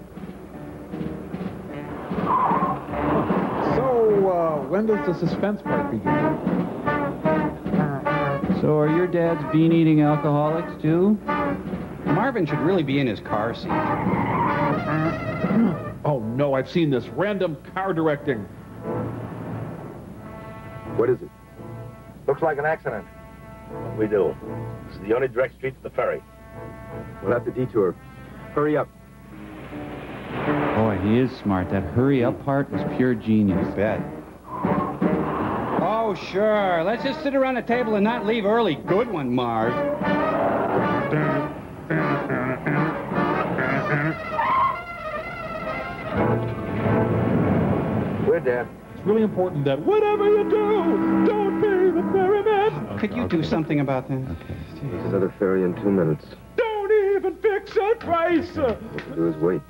So, when does the suspense part begin? So are your dads bean-eating alcoholics, too? Marvin should really be in his car seat. Oh, no, I've seen this. Random car directing. What is it? Looks like an accident. What do we do? This is the only direct street to the ferry. We'll have to detour. Hurry up. Boy, he is smart. That hurry-up part was pure genius. You bet. Oh, sure. Let's just sit around the table and not leave early. Good one, Marv. Where, Dad? It's really important that whatever you do, don't pay the ferryman. Could you do something about that? Okay. There's another ferry in 2 minutes. Don't even fix a price. What we'll do is wait.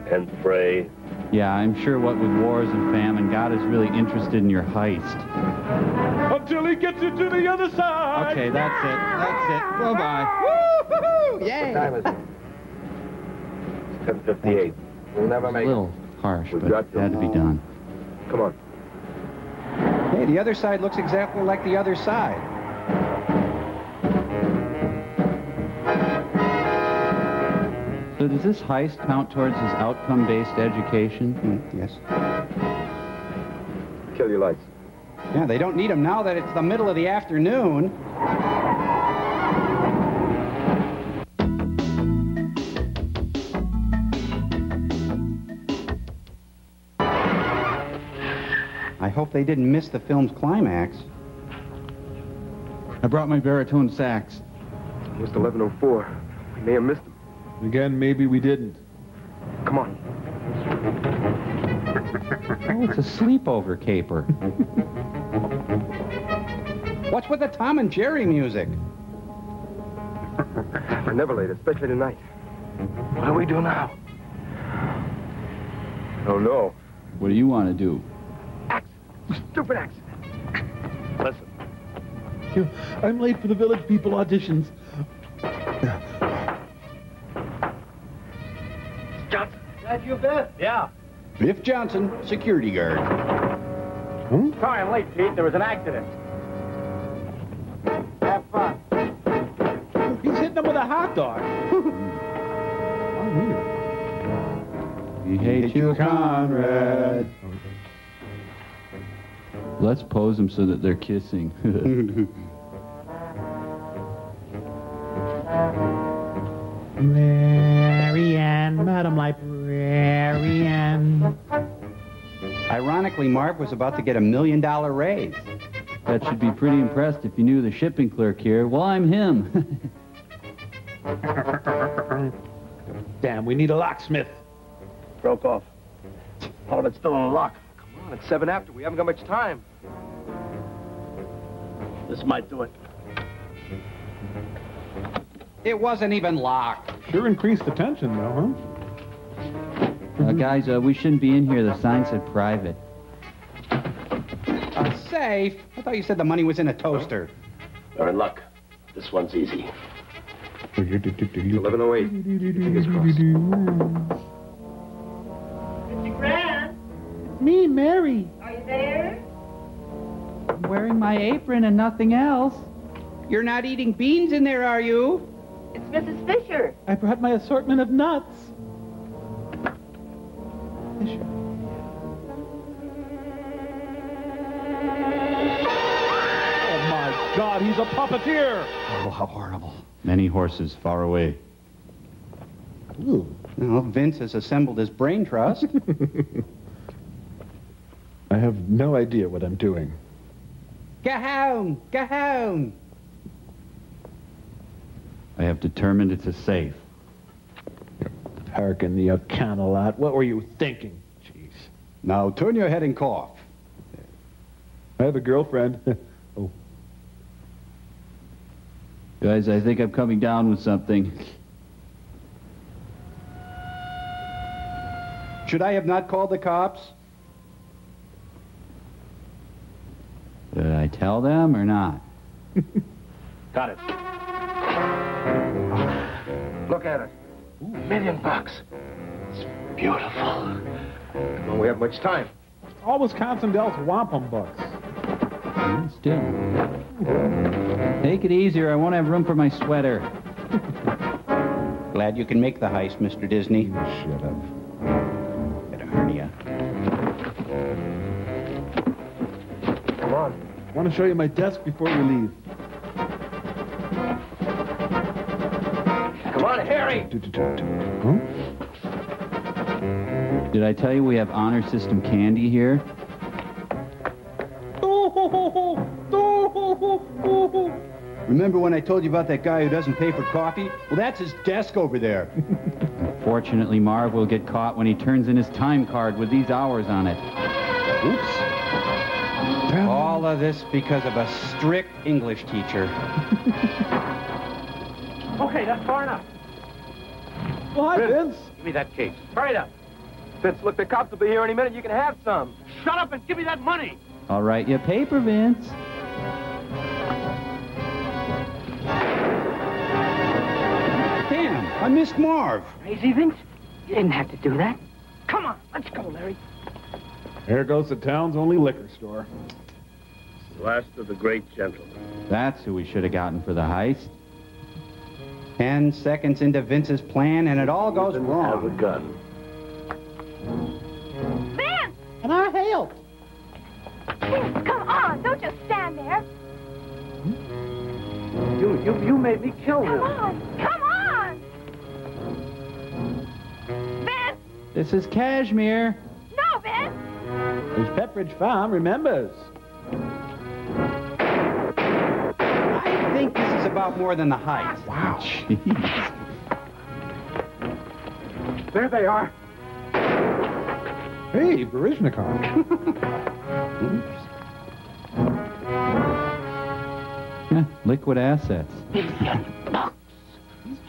And pray. Yeah, I'm sure what with wars and famine, God is really interested in your heist. Until he gets you to the other side. Okay, that's it. That's it. Bye-bye. Woo-hoo-hoo! Yay! What time is it? It's 10:58. We'll never A make little harsh, We've but got it to. had to be done. Come on. Hey, the other side looks exactly like the other side. So does this heist count towards his outcome-based education? Yes. Kill your lights. Yeah, they don't need them now that it's the middle of the afternoon. I hope they didn't miss the film's climax. I brought my baritone sax. Just 11:04. We may have missed him. Again, maybe we didn't. Come on. Oh, it's a sleepover caper. What's with the Tom and Jerry music? We're never late, especially tonight. What do we do now? Oh, no. What do you want to do? Stupid accident. Listen. I'm late for the Village People auditions. Johnson. That you, Biff? Yeah. Biff Johnson, security guard. Sorry I'm late, Pete. There was an accident. Have fun. He's hitting them with a hot dog. How weird. We hate you, Conrad. Let's pose them so that they're kissing. Marianne, Madam Librarian. Ironically, Marv was about to get $1 million raise. That should be pretty impressed if you knew the shipping clerk here. Well, I'm him. Damn, we need a locksmith. Broke off. Oh, it's still in the lock. Come on, it's 7 after. We haven't got much time. This might do it. It wasn't even locked. Sure increased the tension, though, huh? Guys, we shouldn't be in here. The sign said private. A safe? I thought you said the money was in a toaster. They're in luck. This one's easy. 11:08. Fingers crossed. Mr. Grant, Me, Mary. are you there? I'm wearing my apron and nothing else. You're not eating beans in there, are you? It's Mrs. Fisher. I brought my assortment of nuts. Fisher. Oh, my God, he's a puppeteer. Oh, how horrible. Many horses far away. Ooh. Well, Vince has assembled his brain trust. I have no idea what I'm doing. Go home! Go home! I have determined it's a safe. Parking the account a lot. What were you thinking? Jeez. Now turn your head and cough. I have a girlfriend. Oh. Guys, I think I'm coming down with something. Should I have not called the cops? tell them or not? Got it. Look at it. $1 million. It's beautiful. Don't we have much time? All Wisconsin Dells wampum bucks. Still. Take it easier. I won't have room for my sweater. Glad you can make the heist, Mr. Disney. Shut up. Got a hernia. Come on. I want to show you my desk before we leave. Come on, Harry. Huh? Did I tell you we have honor system candy here? Remember when I told you about that guy who doesn't pay for coffee? Well, that's his desk over there. Unfortunately, Marv will get caught when he turns in his time card with these hours on it. Oops. All of this because of a strict English teacher. Okay, that's far enough. Well, hi, Vince. Give me that case. Hurry it up. Vince, look, the cops will be here any minute. You can have some. Shut up and give me that money. I'll write you a paper, Vince. Damn, I missed Marv. Crazy, Vince? You didn't have to do that. Come on, let's go, Larry. Here goes the town's only liquor store. Last of the great gentlemen. That's who we should have gotten for the heist. 10 seconds into Vince's plan, and it all goes Have a wrong. gun. Vince! And I helped. Vince, come on! Don't just stand there. You made me kill Come him. on! Come on! Vince! This is Cashmere. No, Vince! His Pepperidge Farm remembers. I think this is about more than the heist. Wow. Jeez. There they are. Hey, Barishnikov. Yeah, liquid assets.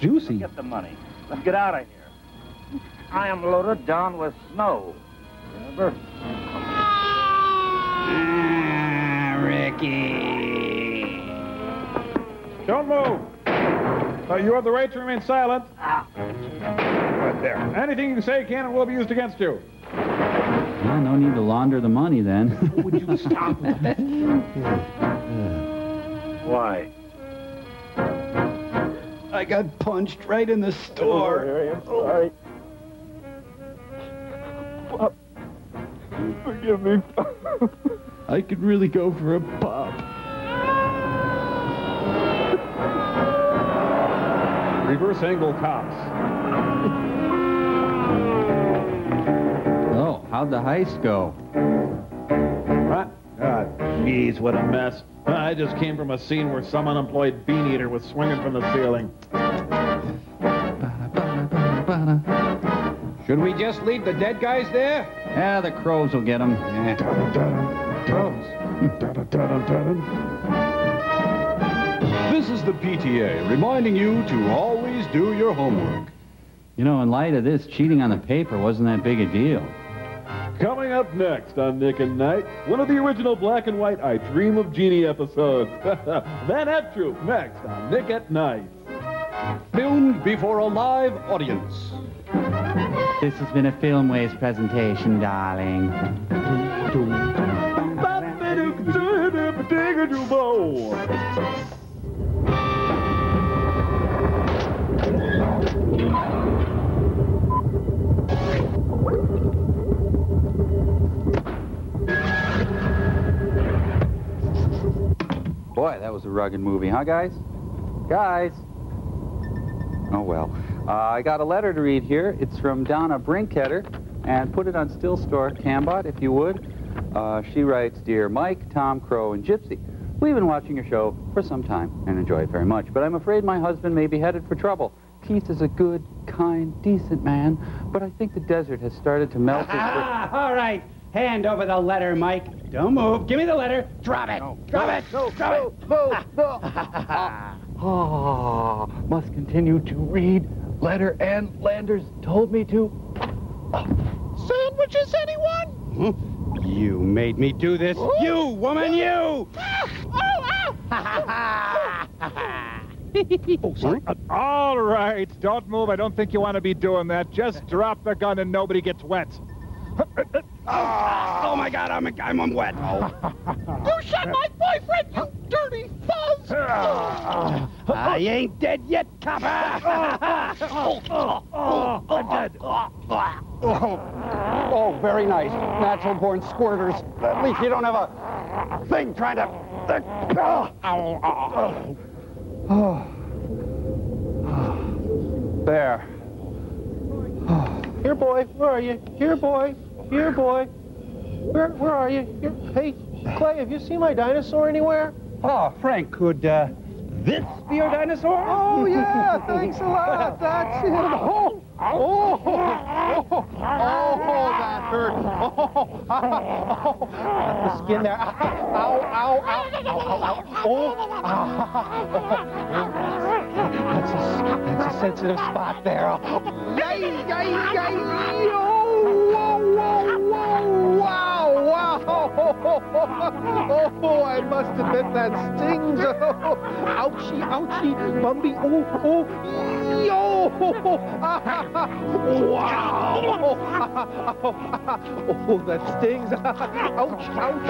Juicy. Get the money. Let's get out of here. I am loaded down with snow. Remember? Ricky. Don't move. You have the right to remain silent. Right there. Anything you say can and will be used against you. Yeah, no need to launder the money then. Would you stop that? Why? I got punched right in the store. Harry, I'm sorry. Pop. Forgive me. I could really go for a pop. Reverse angle cops. Oh, how'd the heist go? What? God, jeez, what a mess. I just came from a scene where some unemployed bean eater was swinging from the ceiling. Should we just leave the dead guys there? Yeah, the crows will get them. Yeah. This is the PTA reminding you to always do your homework. You know, in light of this, cheating on the paper wasn't that big a deal. Coming up next on Nick at Night, one of the original black and white I Dream of Jeannie episodes. Van F Troop next on Nick at Night. Filmed before a live audience. This has been a Filmways presentation, darling. Boy, that was a rugged movie, huh, guys? Guys! Oh, well. I got a letter to read here. It's from Donna Brinkheader, and put it on Still Store, Cambot, if you would. She writes, Dear Mike, Tom, Crow, and Gypsy, we've been watching your show for some time and enjoy it very much, but I'm afraid my husband may be headed for trouble. Keith is a good, kind, decent man, but I think the desert has started to melt his... All right. Hand over the letter, Mike. Don't move. Give me the letter. Drop it. Drop it. Drop it. Oh, must continue to read. Letter and Landers told me to. Sandwiches, anyone? You made me do this. You, woman, you! Oh, sorry. All right, don't move. I don't think you want to be doing that. Just drop the gun and nobody gets wet. Oh my God, I'm wet. You shot my boyfriend, you dirty fuzz! I ain't dead yet, copper. I'm dead. Oh, very nice. Natural-born squirters. At least you don't have a thing trying to... There. Here, boy. Where are you? Here, boy. Here, boy. Where are you? Here. Hey, Clay, have you seen my dinosaur anywhere? Oh, Frank, could this be your dinosaur? Oh, yeah. Thanks a lot. That's it. Oh, that hurt. The skin there. Ow, ow, ow, ow, That's a sensitive spot there. Yay, yay, yay. Oh, I must admit that stings. Ouchie, ouchie, Bumby. Oh, yo. Wow. Oh, that stings. Ouch, ouch.